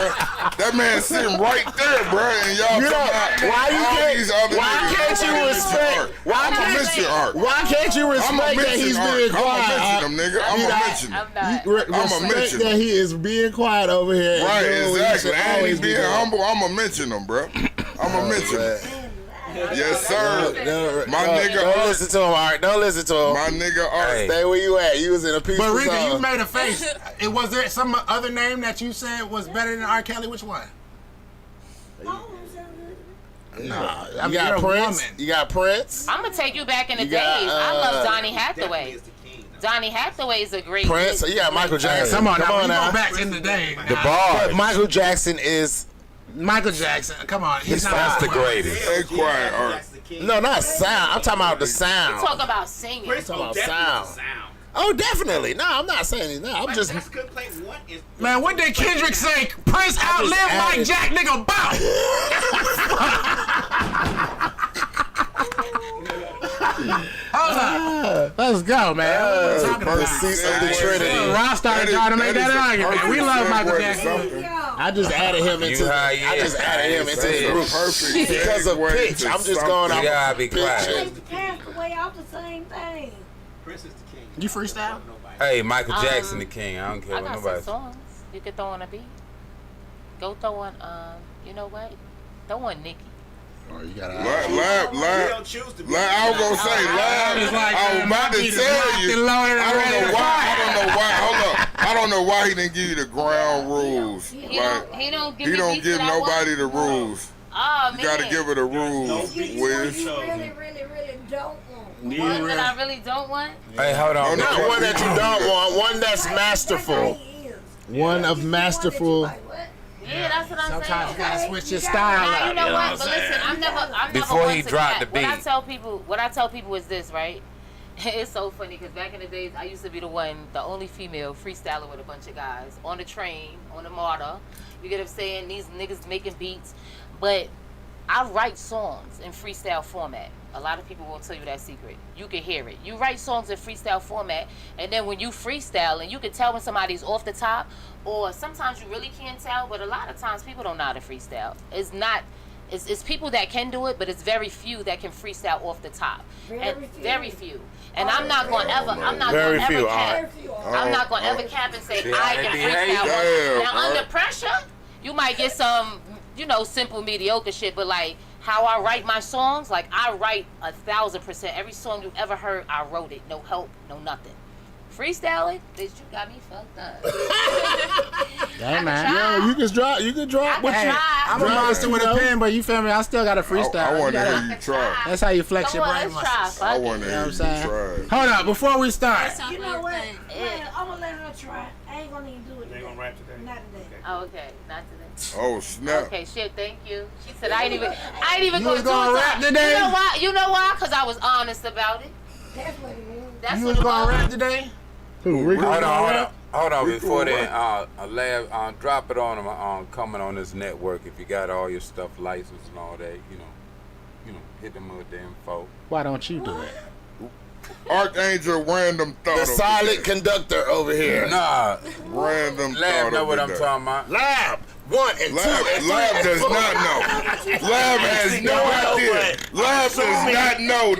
That man sitting right there, bro, and y'all You know, talking about why you all can't- these other why niggas. can't you Nobody respect- mention Ark. why I'ma can't- mention Ark. Why can't you I'ma respect that he's mention being Ark. I'ma quiet? mention him, nigga. I'ma not- mention him. I'm not. Respect mention that him. he is being quiet over here. and Right, doing what he exactly. should And always he's be being doing. humble. I'ma mention him, bro. I'ma mention him. Yes, sir. My nigga Don't Ark. listen to him, Art. Don't listen to him. My nigga Ark. Hey. Stay where you at. You was in a peaceful But Rika, you zone. made a face. Was there some other name that you said was better than R. Kelly? Which one? Nah, I You mean, got you're a Prince. woman. You got Prince. I'm gonna take you back in the You days. got, I love Donny Hathaway. Donny Hathaway is a great. Prince. You got Michael Jackson. Come on, Come now. on You now. go back in the day. The bar. But Michael Jackson is Michael Jackson. Come on. He's not That's the greatest. Stay quiet, Ark. no, not sound. I'm talking about the sound. Talk about singing. I'm talking about sound. Oh, definitely. No, I'm not saying he's not. I'm just. Man, what did Kendrick say? Prince outlived Mike added- Jack, nigga, bow. Hold on. Let's go, man. What are we talking the about? seats of the Hey, Trinity. Ross started trying to make that argument. We love Michael Jackson. I just added him into. high, I just yeah. added him into the group Perfect. because of segue pitch. to I'm just something. going off. You gotta be pitch. quiet. They passed away off the same thing. You freestyle? Hey, Michael Jackson the king. I don't care I what got some nobody. songs you could throw on a beat. Go throw on. You know what? Throw on Nicki. Oh, you gotta. Lab. I was gonna say, Lab. It's like, I was man, about my to beat is tell locked you. and loaded and I ready don't to know why. fire. Hold up. I don't know why he didn't give you the ground rules. He Like don't give he me don't beats give that I want. nobody the rules. Oh man. You gotta give her the rules, You Wiz. really don't want. One that I really don't want. Hey, hold on. No, Not one that you don't want. One that's masterful. One of masterful. Yeah, that's what I'm Sometimes you saying. gotta switch your style Nah, up. you know what? But listen, I'm never Before one he to dropped cap. the What I beat. tell people is this, right? It's so funny because back in the days, I used to be the only female freestyler with a bunch of guys on the train, on the MARTA. You get what I'm saying? These niggas making beats, but I write songs in freestyle format. A lot of people won't tell you that secret. You can hear it. You write songs in freestyle format, and then when you freestyle, and you can tell when somebody's off the top, or sometimes you really can't tell, but a lot of times people don't know how to freestyle. It's people that can do it, but it's very few that can freestyle off the top. Very few. And I'm not going to ever. I'm not going to ever cap. I'm not going to ever cap and say I can freestyle. Now under pressure, you might get some, simple mediocre shit. But like how I write my songs, like I write 1,000%. Every song you ever heard, I wrote it. No help, no nothing. Freestyling, bitch, you got me fucked up. Yeah, man. Yo, you can drop. I'm a monster with a pen, but you feel me? I still got to freestyle. I want to hear you try. That's how you flex your brain muscles. I want to hear you try. Hold up, before we start. You know what? I'm gonna let her try. I ain't gonna even do it. They gonna rap today? Not today. Oh, okay, not today. Oh snap. Okay, shit, thank you. She said I ain't even You was gonna gonna rap today? You know why? Because I was honest about it. That's what it is. That's You what was gonna rap today? Who, Rico? Hold on. Before then, drop it on them. Coming on this network. If you got all your stuff licensed and all that, hit them with the info. Why don't you do it? Archangel random thought. The silent conductor over here. Nah, random Lab thought. know what I'm there. talking about. Lab 1 and 2 and 3. Lab does not know. Lab has no idea. Lab does not know.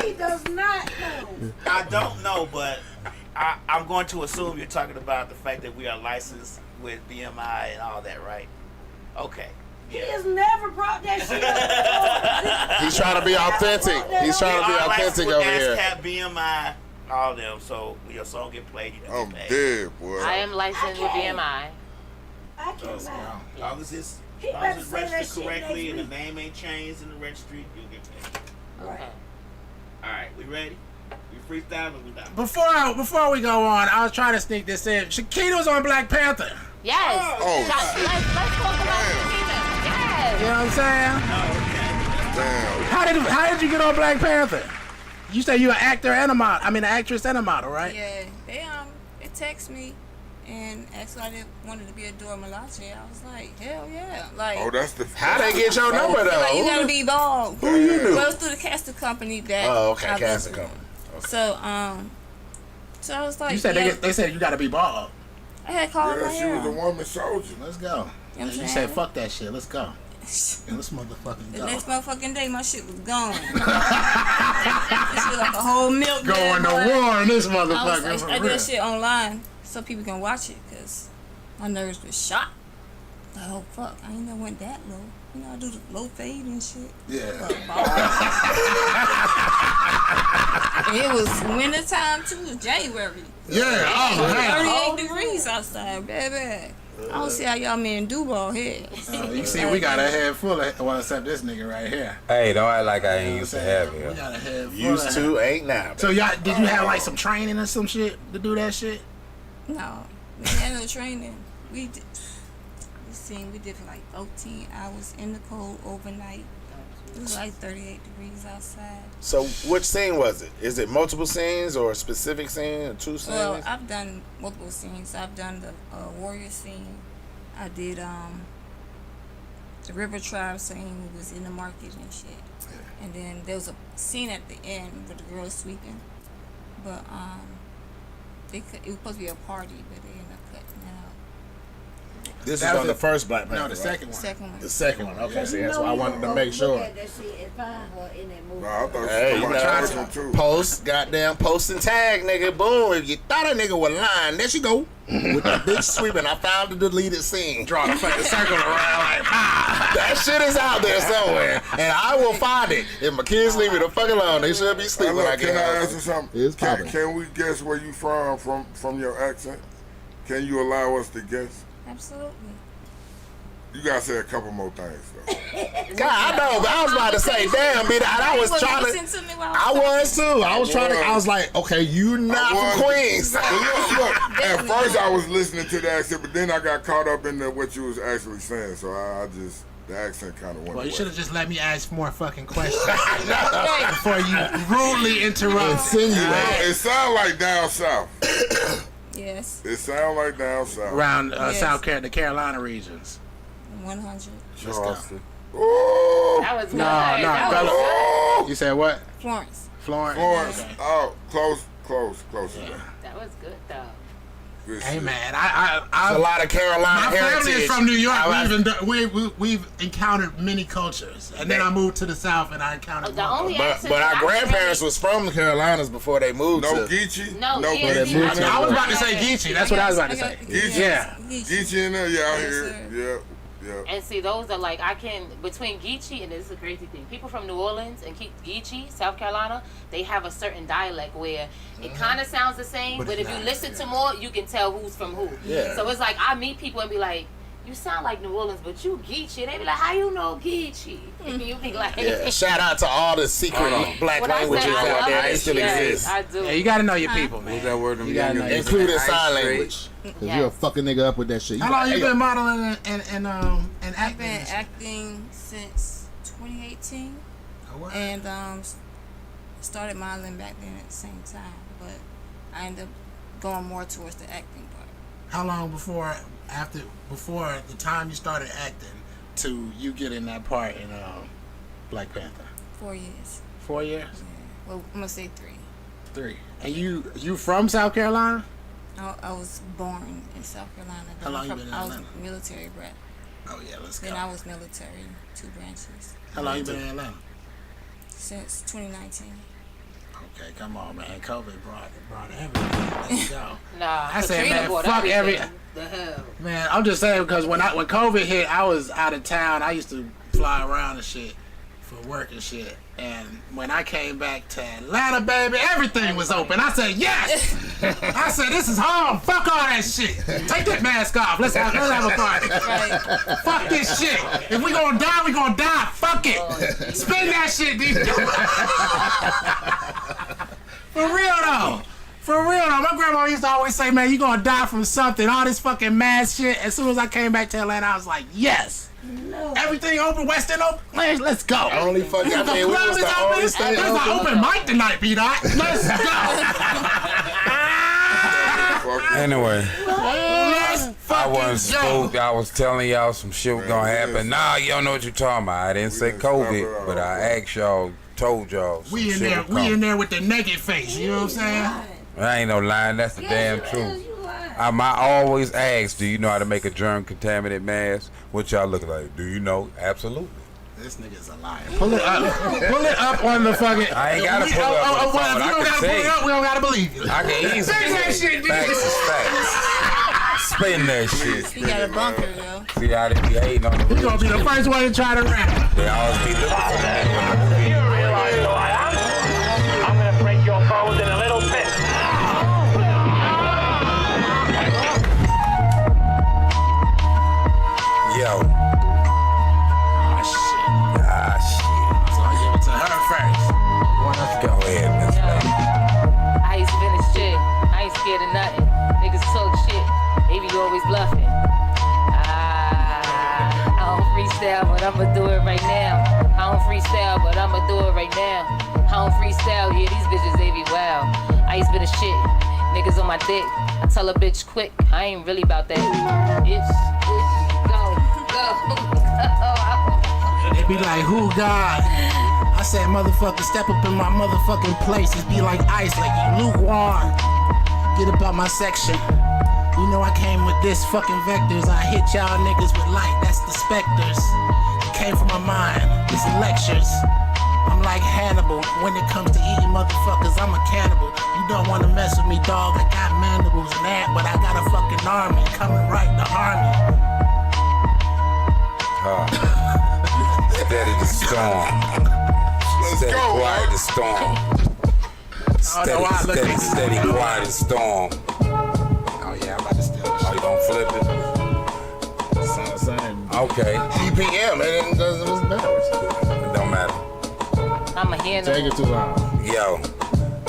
He does not know. I don't know, but I'm going to assume you're talking about the fact that we are licensed with BMI and all that, right? Okay. He has never brought that shit up. He's trying to be authentic. He's trying to be authentic over here. ASCAP, BMI, all of them. So when your song get played, you know. I'm dead, boy. I am licensed with BMI. I can't lie. As long as it's He better say that registered shit correctly and next the name ain't changed in the registry, you'll get paid. Okay. All right, we ready? We freestyle or we not? Before we go on, I was trying to sneak this in. Shakita was on Black Panther. Yes. Oh, Let's talk about Shakita. Yes. You know what I'm saying? Damn. How did you get on Black Panther? You say you're an actor and a model. I mean, an actress and a model, right? Yeah, they text me and asked if I wanted to be a Dora Milaje. I was like, hell yeah. Like, Oh, that's the. How they get your number though? like, you gotta be bald. Who you knew? Well, it's through the casting company that. Oh, okay, I casting went company. through. So I was like, You said they said you got to be bald. I had called Yeah, my she hair. was a woman soldier. Let's go. You know what I'm You saying? said fuck that shit. Let's go. Let's motherfucking The go. next motherfucking day, my shit was gone. This shit like a whole milk. Going to boy. war in this I motherfucker. did that shit online so people can watch it because my nerves was shot. Like, oh fuck, I ain't never went that low. You know, I do the low fade and shit. Yeah. It was winter time too. It was January. Yeah. Oh, man. 38 degrees outside, baby. I don't see how y'all men do bald head. You see, we got a head full of, well, except this nigga right here. Hey, don't act like I ain't used to have We it. got a head full Used of to, ain't now. So y'all, did you have like some training or some shit to do that shit? No, we had no training. We did for like 14 hours in the cold overnight. It was like 38 degrees outside. So which scene was it? Is it multiple scenes or a specific scene or two scenes? Well, I've done multiple scenes. I've done the warrior scene. I did the river tribe scene. Was in the market and shit. And then there was a scene at the end with the girls sweeping. But it was supposed to be a party, but they ended up cutting it out. This is on the first Black Panther. No, the second one. Second one. The second one. Okay, see, that's why I wanted to make sure. Look at that shit and find her in that movie. Nah, I thought Hey, she you was know, talking too. post, goddamn, post and tag, nigga. Boom. If you thought a nigga was lying, there she go. With the bitch sweeping. I found the deleted scene. Draw the fucking circle around like, That shit is out there somewhere. And I will find it. If my kids leave me the fuck alone, they should be Hey, sleeping. look, I can I ask you something? It's Can, popping. can we guess where you from your accent? Can you allow us to guess? Absolutely. You gotta say a couple more things though. God, I know, but I was about to say, damn, bitch, I was trying to. Listen to me while I was too. I was trying to. I was like, okay, you not from Queens. Look, at first I was listening to the accent, but then I got caught up in what you was actually saying, so I just the accent kind of went. well, you away. should have just let me ask more fucking questions before you rudely interrupt. It sound like down south. Yes. It sound like down south. Around Yes. the Carolina regions. 100. Charleston. Oh, That was good. No, That was Bella. oh, You said what? Florence. Florence. Florence. Oh, close. That was good though. Hey man, I a lot of Carolina my heritage. family is from New York. We've encountered many cultures, and then I moved to the South and I encountered. But our grandparents was from the Carolinas before they moved. No to Geechee? No, I was about to say Geechee. That's what I was about to say. Geechee? Yeah. Geechee in there? Yeah, out here. Yeah. And see, those are like, I can, between Geechee, and this is a crazy thing, people from New Orleans and Geechee, South Carolina, they have a certain dialect where it kind of sounds the same, but if you listen to more, you can tell who's from who. Yeah. So it's like, I meet people and be like, you sound like New Orleans, but you Geechee. They be like, how you know Geechee? And you be like, yeah. Shout out to all the secret black languages out there that still exist. I do. Yeah, you gotta know your people, man. What's that word? Including sign language. Cause you're a fucking nigga up with that shit. How long you been modeling and acting? I've been acting since 2018, and started modeling back then at the same time. But I ended up going more towards the acting part. How long before the time you started acting to you getting that part in Black Panther? 4 years. 4 years? Yeah. Well, I'm gonna say 3. 3. And you from South Carolina? I was born in South Carolina. How long you been in I was Atlanta? military brat. Oh yeah, let's go. Then I was military, 2 branches. How long you been in Atlanta? Since 2019. Okay, come on, man. COVID brought everything. Let's go. Nah, I said, Katrina man, brought fuck everything. The hell. Man, I'm just saying because when COVID hit, I was out of town. I used to fly around and shit for work and shit. And when I came back to Atlanta, baby, everything was open. I said, yes! I said, this is home. Fuck all that shit. Take that mask off. Let's have a party. Right. Fuck this shit. If we gonna die, we gonna die. Fuck it. Spin that shit, dude. For real though. My grandma used to always say, man, you gonna die from something. All this fucking mad shit. As soon as I came back to Atlanta, I was like, yes. No. Everything open, West End open. Man, let's go. Only fucking the we was the only state There's an open mic tonight, B-Dot. Let's go. Anyway, Let's I wasn't go. spooked. I was telling y'all some shit was gonna happen. Nah, you don't know what you're talking about. I didn't say COVID, but I asked y'all, told y'all. We in there with the naked face. You know what I'm saying? I ain't no lying. That's the damn truth. I always ask, do you know how to make a germ-contaminated mask? What y'all look like? Do you know? Absolutely. This nigga's a liar. Pull it up on the fucking. I ain't gotta pull it up on the phone. If you don't gotta pull it up, we don't gotta believe you. I can easily say that shit, dude. Facts is facts. Spin that shit. He got a bunker, yo. See how they be hating on the We're gonna be the first one to try to rap. They always be looking for the You realize who I am? I'm gonna break your bones in a little bit. Yo. Ah shit. So I give it to her first. Go ahead, Miss Lady. I used to be this shit. I ain't scared of nothing. Niggas talk shit. They be always bluffing. I don't freestyle, but I'ma do it right now. I don't freestyle, but I'ma do it right now. I don't freestyle, yeah, these bitches, they be wild. I used to be the shit. Niggas on my dick. I tell a bitch quick, I ain't really about that. Bitch, go. They be like, who God? I said, motherfucker, step up in my motherfucking place. It be like ice, like you lukewarm. Get about my section. You know I came with this fucking vectors. I hit y'all niggas with light, that's the specters. It came from my mind, it's lectures. I'm like Hannibal, when it comes to eating motherfuckers, I'm a cannibal. You don't wanna mess with me, dog, I got mandibles and that, but I got a fucking army coming right to harm me. Steady the storm. Steady quiet the storm. Steady quiet the storm. Oh yeah, I'm about to steal this shit. Oh, you gonna flip it? Okay. BPM, it doesn't matter. It don't matter. I'm a handle. Take it too long. Yo.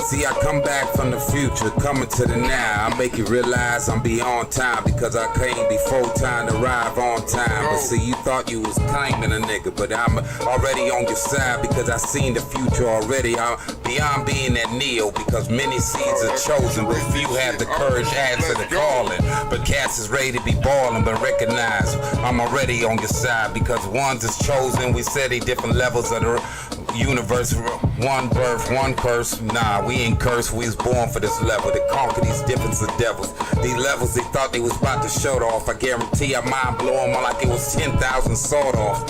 See, I come back from the future, coming to the now. I make you realize I'm beyond time because I came before time to arrive on time. But see, you thought you was claiming a nigga, but I'm already on your side because I seen the future already. I'm beyond being that Neo because many seeds are chosen, but few have the courage to answer the calling. But cats is ready to be ballin', but recognize I'm already on your side because ones is chosen. We said they different levels of the Universe, one birth, one curse. Nah, we ain't cursed. We was born for this level to conquer these difference of devils. These levels they thought they was about to show off. I guarantee I mind blow them like it was 10,000 sawed off.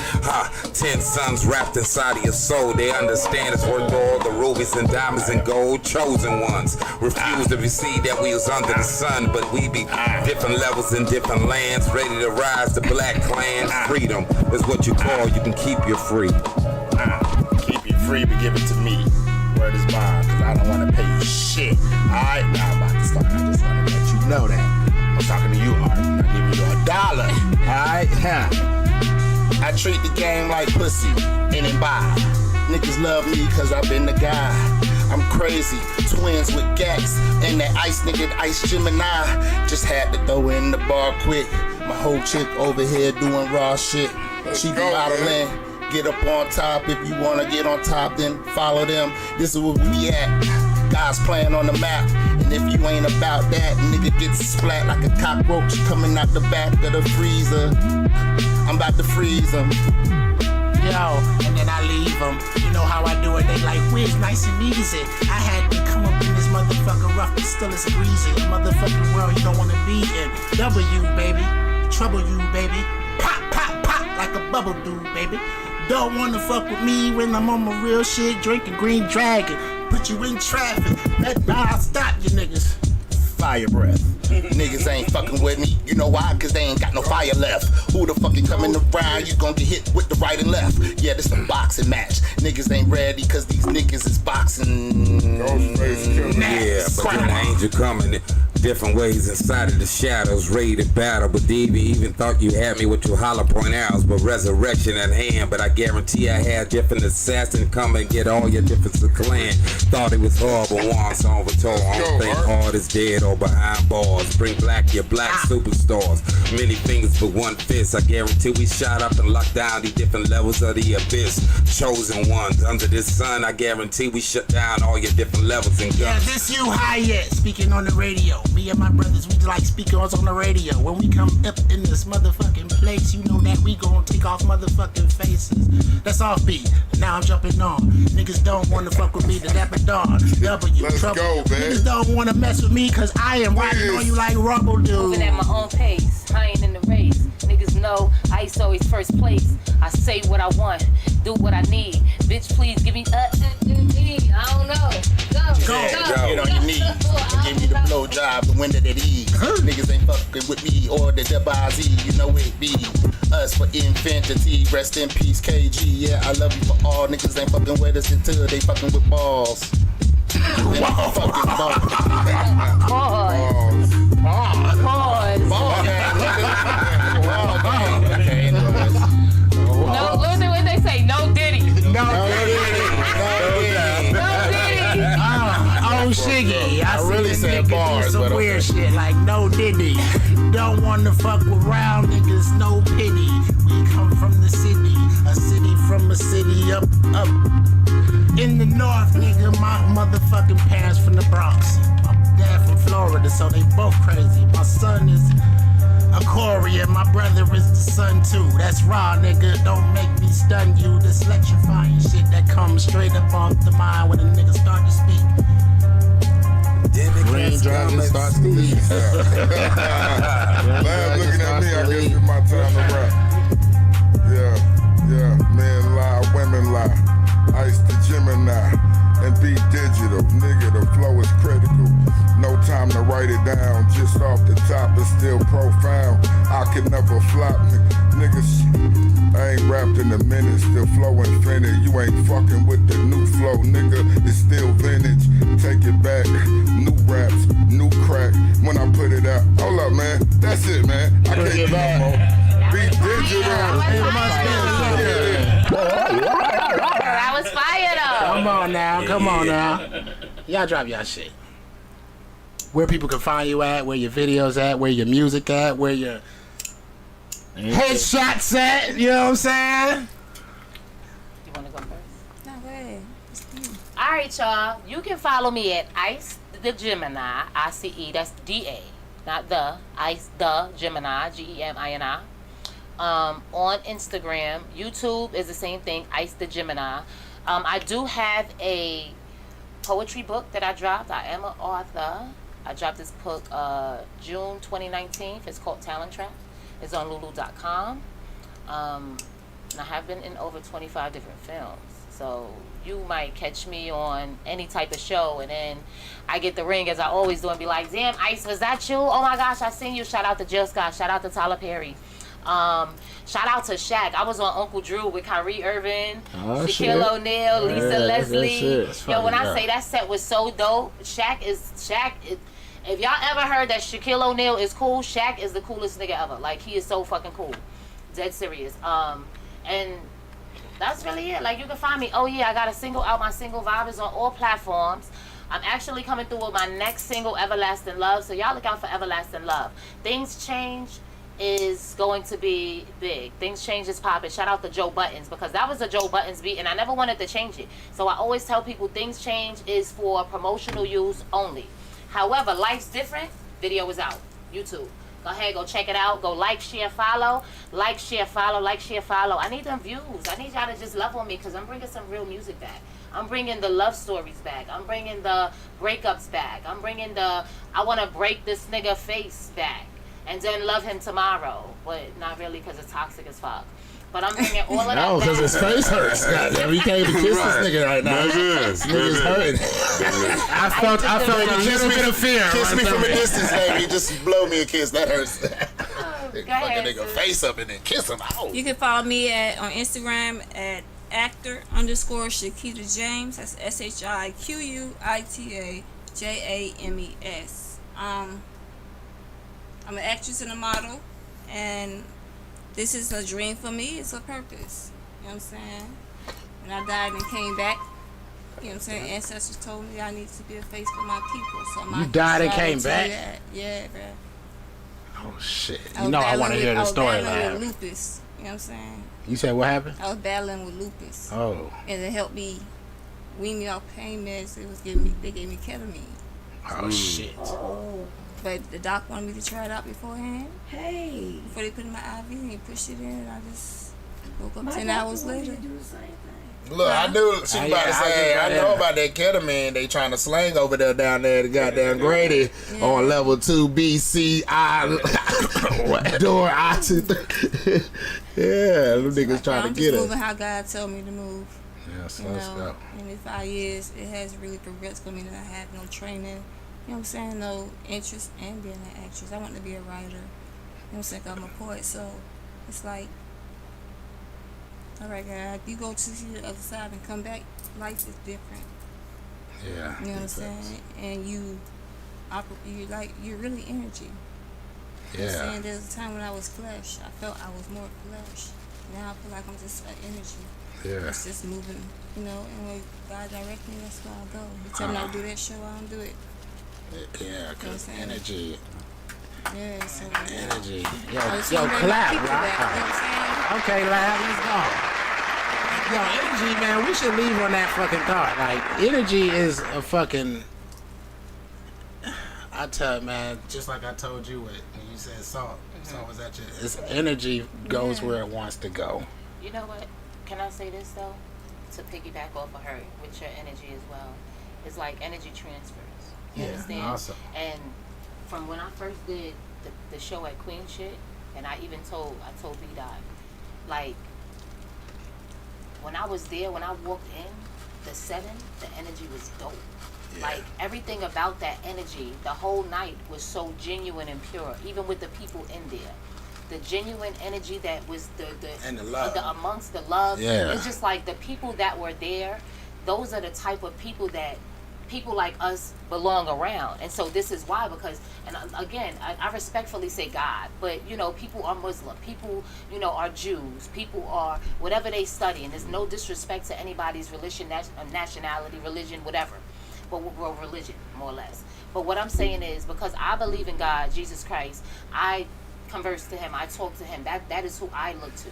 10 suns wrapped inside of your soul. They understand it's worth all the rubies and diamonds and gold. Chosen ones refuse to receive that we was under the sun, but we be different levels in different lands, ready to rise the black clan. Freedom is what you call. You can keep your free. Keep you free, but give it to me. Word is mine, cause I don't wanna pay you shit. Alright, now I'm about to start. I just wanna let you know that. I'm talking to you, Art. I'm giving you $1. Alright? I treat the game like pussy, in and by. Niggas love me cause I've been the guy. I'm crazy, twins with gats, and that ice nigga, Ice Gemini. Just had to throw in the bar quick. My whole chick over here doing raw shit. She be modeling. Get up on top. If you wanna get on top, then follow them. This is where we at. God's playing on the map. And if you ain't about that, nigga gets splat like a cockroach coming out the back of the freezer. I'm about to freeze them. Yo, and then I leave them. You know how I do it. They like, Wiz, nice and easy. I had to come up in this motherfucker rough, but still it's greasy. A motherfucking world you don't wanna be in. W, baby. Trouble you, baby. Pop, pop, pop like a bubble do, baby. Don't wanna fuck with me when I'm on my real shit, drinking Green Dragon. Put you in traffic, I'll stop you niggas. Fire breath. Niggas ain't fucking with me. You know why? Cause they ain't got no fire left. Who the fuck you coming around? You gon' get hit with the right and left. Yeah, this a boxing match. Niggas ain't ready cause these niggas is boxing. Yeah, but then the angel coming different ways inside of the shadows, ready to battle. But they even thought you had me with your hollow point arrows, but resurrection at hand. But I guarantee I had different assassin come and get all your difference of clan. Thought it was horrible, one song was told. I don't think hard is dead or behind bars. Bring black your black superstars. Many fingers but one fist. I guarantee we shot up and locked down the different levels of the abyss. Chosen ones under this sun. I guarantee we shut down all your different levels and guns. Yeah, this you high yet speaking on the radio. Me and my brothers, we like speakers on the radio. When we come up in this motherfucking place, you know that we gon' take off motherfucking faces. That's offbeat. Now I'm jumping on. Niggas don't wanna fuck with me, the Dapper Dawn. W, Let's trouble. go, man. Niggas don't wanna mess with me, cause I am riding on you like Rumble dude. Moving at my own pace, I ain't in the race. Niggas know Ice always first place. I say what I want, do what I need. Bitch, please give me I don't know. Go. Get on your knees and give me the blow job, the window that ease. Niggas ain't fucking with me or the Debazi, you know it be us for infinity. Rest in peace, KG. Yeah, I love you for all. Niggas ain't fucking with us until they fucking with balls. Fucking balls. Okay, no, what they say? No Diddy. No Diddy. Oh, Shiggy. I really see said nigga bars, do some but weird shit like no Diddy. Don't wanna fuck with round niggas, no pity. We come from the city, a city from a city up. In the north, nigga, my motherfucking parents from the Bronx. My dad from Florida, so they both crazy. My son is a Corey and my brother is the son too. That's raw, nigga. Don't make me stun you. This electrifying shit that comes straight up off the mind when a nigga start to speak. Green Dragon starts to leave. Man, looking at me, I guess it's my time to rap. Yeah, men lie, women lie. Ice the Gemini and be digital. Nigga, the flow is critical. No time to write it down. Just off the top, it's still profound. I can never flop, niggas. I ain't rapped in a minute, still flow infinite. You ain't fucking with the new flow, nigga. It's still vintage. Take it back. New raps, new crack. When I put it out, hold up, man. That's it, man. I can't do no more. Be digital. That was fire though. Come on now. Y'all drop y'all shit. Where people can find you at, where your videos at, where your music at, where your headshots at, you know what I'm saying? You wanna go first? No, go ahead. Alright, y'all. You can follow me at Ice the Gemini, ICE, that's DA, not the, Ice the Gemini, GEMINI. On Instagram, YouTube is the same thing, Ice the Gemini. I do have a poetry book that I dropped. I am an author. I dropped this book June 2019. It's called Talent Trap. It's on lulu.com. And I have been in over 25 different films. So you might catch me on any type of show, and then I get the ring as I always do and be like, damn, Ice, was that you? Oh my gosh, I seen you. Shout out to Jill Scott. Shout out to Tyler Perry. Shout out to Shaq. I was on Uncle Drew with Kyrie Irving, Shaquille O'Neal, Lisa Leslie. Yo, when I say that set was so dope, Shaq is. If y'all ever heard that Shaquille O'Neal is cool, Shaq is the coolest nigga ever. Like, he is so fucking cool. Dead serious. And that's really it. Like, you can find me. Oh yeah, I got a single out. My single Vibe is on all platforms. I'm actually coming through with my next single, Everlasting Love. So y'all look out for Everlasting Love. Things Change is going to be big. Things Change is popping. Shout out to Joe Buttons, because that was a Joe Buttons beat and I never wanted to change it. So I always tell people Things Change is for promotional use only. However, Life's Different video is out. YouTube. Go ahead, go check it out. Go like, share, follow. Like, share, follow. Like, share, follow. I need them views. I need y'all to just love on me, because I'm bringing some real music back. I'm bringing the love stories back. I'm bringing the breakups back. I'm bringing the I want to break this nigga face back and then love him tomorrow. But not really, because it's toxic as fuck. But I'm bringing all of that No, because his face hurts. Goddamn, you can't even kiss this nigga right now. This nigga's hurting. I felt a little bit of fear. Kiss me from a distance, baby. Just blow me a kiss. That hurts. Go Fucking ahead, nigga face up and then kiss him out. You can follow me on Instagram at actor_Shakita James. That's SHIQUITA JAMES. I'm an actress and a model, and this is a dream for me. It's a purpose. You know what I'm saying? When I died and came back, you know what I'm saying? Ancestors told me I need to be a face for my people. So You died and came back? Yeah, bro. Oh shit! You know I want to hear the story. I was battling with lupus. You know what I'm saying? You said what happened? I was battling with lupus. Oh. And it helped me wean me off pain meds. They gave me ketamine. Oh shit. But the doc wanted me to try it out beforehand. Hey. Before they put it in my IV and he pushed it in, and I just woke up 10 hours later. Look, I knew she was about to say, I know about that ketamine they trying to slang over there down there at the goddamn Grady on level 2 BCI door I2. Yeah, them niggas trying to get I'm just us. moving how God told me to move. Yes, you let's know, go. and in 5 years, it has really progressed for me that I have no training. You know what I'm saying? No interest in being an actress. I want to be a writer. You know what I'm saying? I'm a poet, so it's like, all right, God, if you go to the other side and come back, life is different. Yeah. You know what I'm saying? And you're really energy. You know what I'm Yeah. saying? There's a time when I was flesh. I felt I was more flesh. Now I feel like I'm just energy. Yeah. It's just moving, you know, and when God direct me, that's where I go. He tell me not to do that show, I don't do it. Yeah, because energy. Yeah, so Energy. Yo, I was yo, trying to bring clap, people right? back, you know what I'm saying? Okay, lad, let's go. Yo, energy, man, we should leave on that fucking thought. Like, energy is a fucking... I tell you, man, just like I told you when you said salt. Salt was at your... It's energy goes where it wants to go. You know what? Can I say this, though? To piggyback off of her with your energy as well. It's like energy transfers. You understand? Awesome. And from when I first did the show at Queen Shit, and I told B-Dot, like, when I was there, when I walked in, the setting, the energy was dope. Yeah. Like, everything about that energy, the whole night was so genuine and pure, even with the people in there. The genuine energy that was and the love. Amongst the love. Yeah. It's just like the people that were there, those are the type of people that people like us belong around. And so this is why, because, and again, I respectfully say God, but, you know, people are Muslim, people, you know, are Jews, people are whatever they study, and there's no disrespect to anybody's religion, nationality, religion, whatever, but we're religion, more or less. But what I'm saying is, because I believe in God, Jesus Christ, I converse to him, I talk to him, that is who I look to.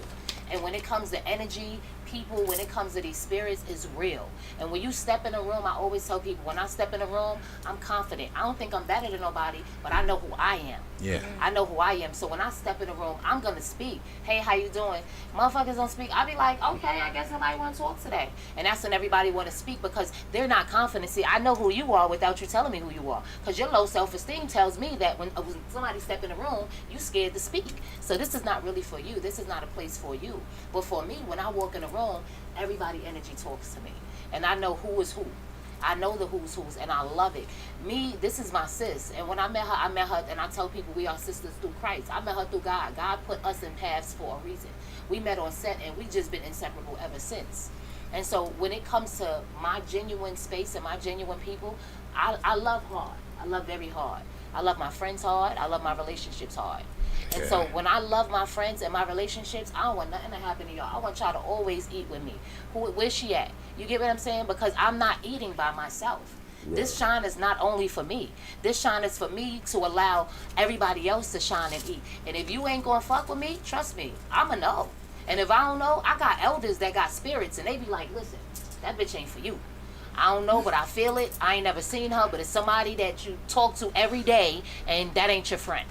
And when it comes to energy, people, when it comes to these spirits, is real. And when you step in a room, I always tell people, when I step in a room, I'm confident. I don't think I'm better than nobody, but I know who I am. Yeah. I know who I am. So when I step in a room, I'm going to speak. Hey, how you doing? Motherfuckers don't speak. I'll be like, okay, I guess somebody want to talk today. And that's when everybody want to speak, because they're not confident. See, I know who you are without you telling me who you are. Because your low self-esteem tells me that when somebody step in the room, you scared to speak. So this is not really for you. This is not a place for you. But for me, when I walk in a room, everybody energy talks to me. And I know who is who. I know the who's, and I love it. Me, this is my sis. And when I met her, and I tell people we are sisters through Christ. I met her through God. God put us in paths for a reason. We met on set, and we just been inseparable ever since. And so when it comes to my genuine space and my genuine people, I love hard. I love very hard. I love my friends hard. I love my relationships hard. And so when I love my friends and my relationships, I don't want nothing to happen to y'all. I want y'all to always eat with me. Where's she at? You get what I'm saying? Because I'm not eating by myself. Right. This shine is not only for me. This shine is for me to allow everybody else to shine and eat. And if you ain't gonna fuck with me, trust me, I'ma know. And if I don't know, I got elders that got spirits, and they be like, listen, that bitch ain't for you. I don't know, but I feel it. I ain't never seen her, but it's somebody that you talk to every day, and that ain't your friend.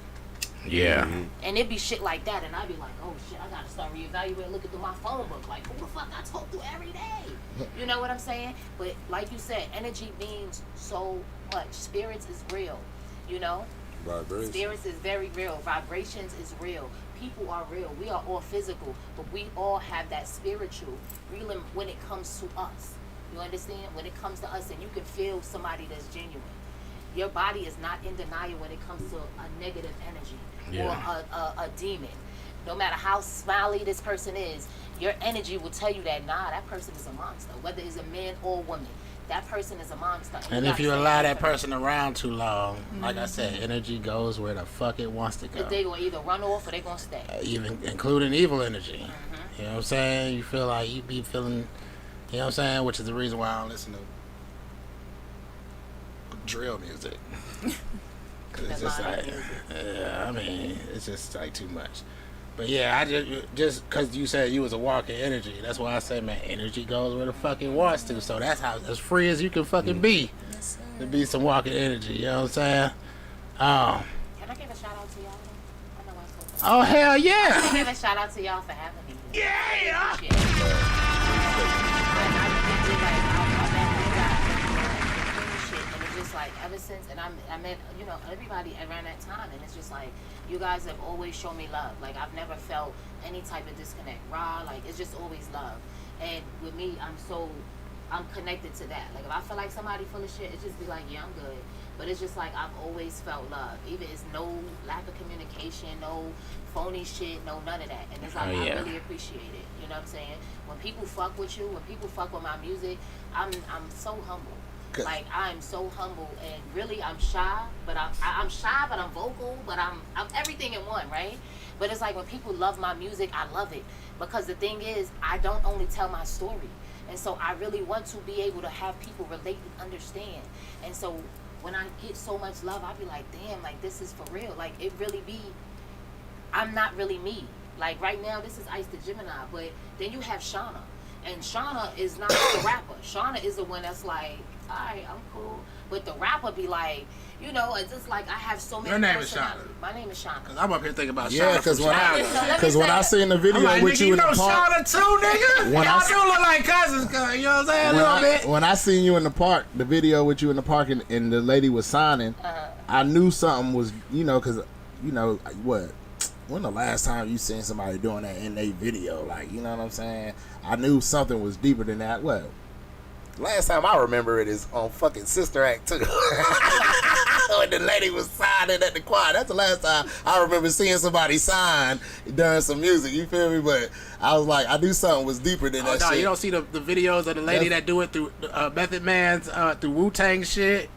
Yeah. And it be shit like that, and I be like, oh shit, I gotta start reevaluating, looking through my phone book, like, who the fuck I talk to every day? You know what I'm saying? But like you said, energy means so much. Spirits is real, you know? Vibrations. Spirits is very real. Vibrations is real. People are real. We are all physical, but we all have that spiritual real when it comes to us. You understand? When it comes to us, and you can feel somebody that's genuine. Your body is not in denial when it comes to a negative energy or a demon. No matter how smiley this person is, your energy will tell you that, nah, that person is a monster. Whether it's a man or a woman, that person is a monster. And if you allow that person around too long, like I said, energy goes where the fuck it wants to go. They will either run off or they gonna stay. Even including evil energy. You know what I'm saying? You feel like you be feeling, you know what I'm saying? Which is the reason why I don't listen to drill music. Cause it's just like, I mean, it's just like too much. But yeah, I just cause you said you was a walking energy. That's why I say, man, energy goes where the fuck it wants to. So that's how as free as you can fucking be. To be some walking energy. You know what I'm saying? Can I give a shout out to y'all? I know I spoke. Oh hell yeah! Can I give a shout out to y'all for having me? Yeah. Like ever since, and I met, you know, everybody around that time, and it's just like you guys have always shown me love. Like I've never felt any type of disconnect. Like it's just always love. And with me, I'm connected to that. Like if I feel like somebody full of shit, it's just be like, yeah, I'm good. But it's just like I've always felt love. Even it's no lack of communication, no phony shit, no none of that. And it's like I really appreciate it. You know what I'm saying? When people fuck with you, when people fuck with my music, I'm so humble. Like I'm so humble, and really I'm shy, but I'm shy, but I'm vocal, but I'm everything in one, right? But it's like when people love my music, I love it, because the thing is, I don't only tell my story, and so I really want to be able to have people relate and understand. And so when I get so much love, I be like, damn, like this is for real. Like it really be, I'm not really me. Like right now, this is Ice the Gemini, but then you have Shauna, and Shauna is not the rapper. Shauna is the one that's like, alright, I'm cool. But the rapper be like, you know, it's just like I have so many. Your name is Shauna. My name is Shauna. Cause I'm up here thinking about Shauna. Yeah, because when I seen the video like, with nigga, you in the know park, Shauna too, nigga. Y'all do look like cousins, cause you know what I'm saying, a little bit. When I seen you in the park, the video with you in the park, and the lady was signing, I knew something was, you know, cause you know what. When the last time you seen somebody doing that in a video, like, you know what I'm saying? I knew something was deeper than that. Well, last time I remember it is on fucking Sister Act 2. When the lady was signing at the choir. That's the last time I remember seeing somebody sign during some music. You feel me? But I was like, I knew something was deeper than that shit. You don't see the videos of the lady that do it through Method Man's through Wu-Tang shit?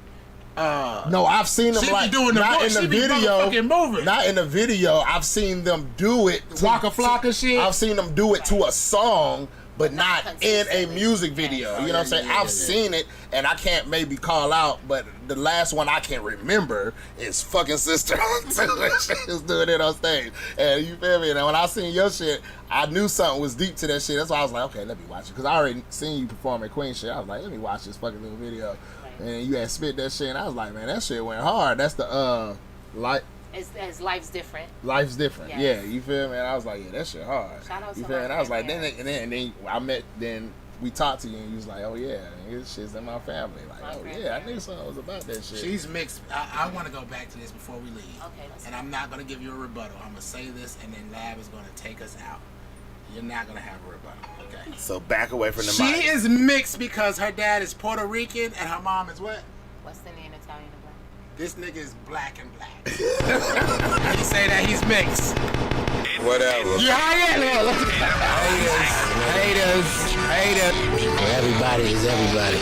No, I've seen them like doing not in the video. Moving. Not in the video. I've seen them do it. Waka Flocka shit. I've seen them do it to a song, but not in a music video. You know what I'm saying? I've seen it, and I can't maybe call out, but the last one I can remember is fucking Sister she was doing it on stage. And you feel me? And when I seen your shit, I knew something was deep to that shit. That's why I was like, okay, let me watch it. Because I already seen you perform at Queen shit. I was like, let me watch this fucking little video. And you had spit that shit, and I was like, man, that shit went hard. That's the, It's life's different. Life's different. Yes. Yeah, you feel me? And I was like, yeah, that shit hard. Shout out you to feel me? my And I was like, family. then we talked to you, and you was like, oh yeah, this shit's in my family. Like, oh yeah, I knew something was about that shit. She's mixed. I want to go back to this before we leave. Okay. And I'm not going to give you a rebuttal. I'm going to say this, and then Lab is going to take us out. You're not going to have a rebuttal, okay? So back away from the She mic. is mixed because her dad is Puerto Rican, and her mom is what? West Indian, Italian, and black. This nigga is black and black. He say that he's mixed. Whatever. Haters. Everybody is everybody.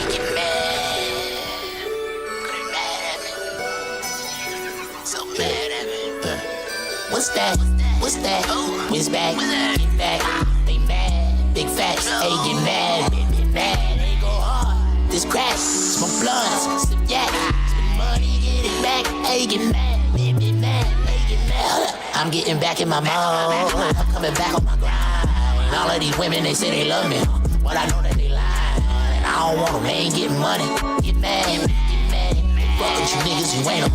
So mad at me. What's that? What's that? What's back? Get back. They mad. Big facts. Hey, get mad. Get mad. They go hard. This crack. Smoke blunts. Sip yak. Spend money. Get it back. Hey, get mad. Get mad. Hey, get mad. I'm getting back in my mode. I'm coming back on my grind. And all of these women, they say they love me. But I know that they lie. And I don't want them. They ain't getting money. Get mad. Get mad. Fuck with you niggas. You ain't a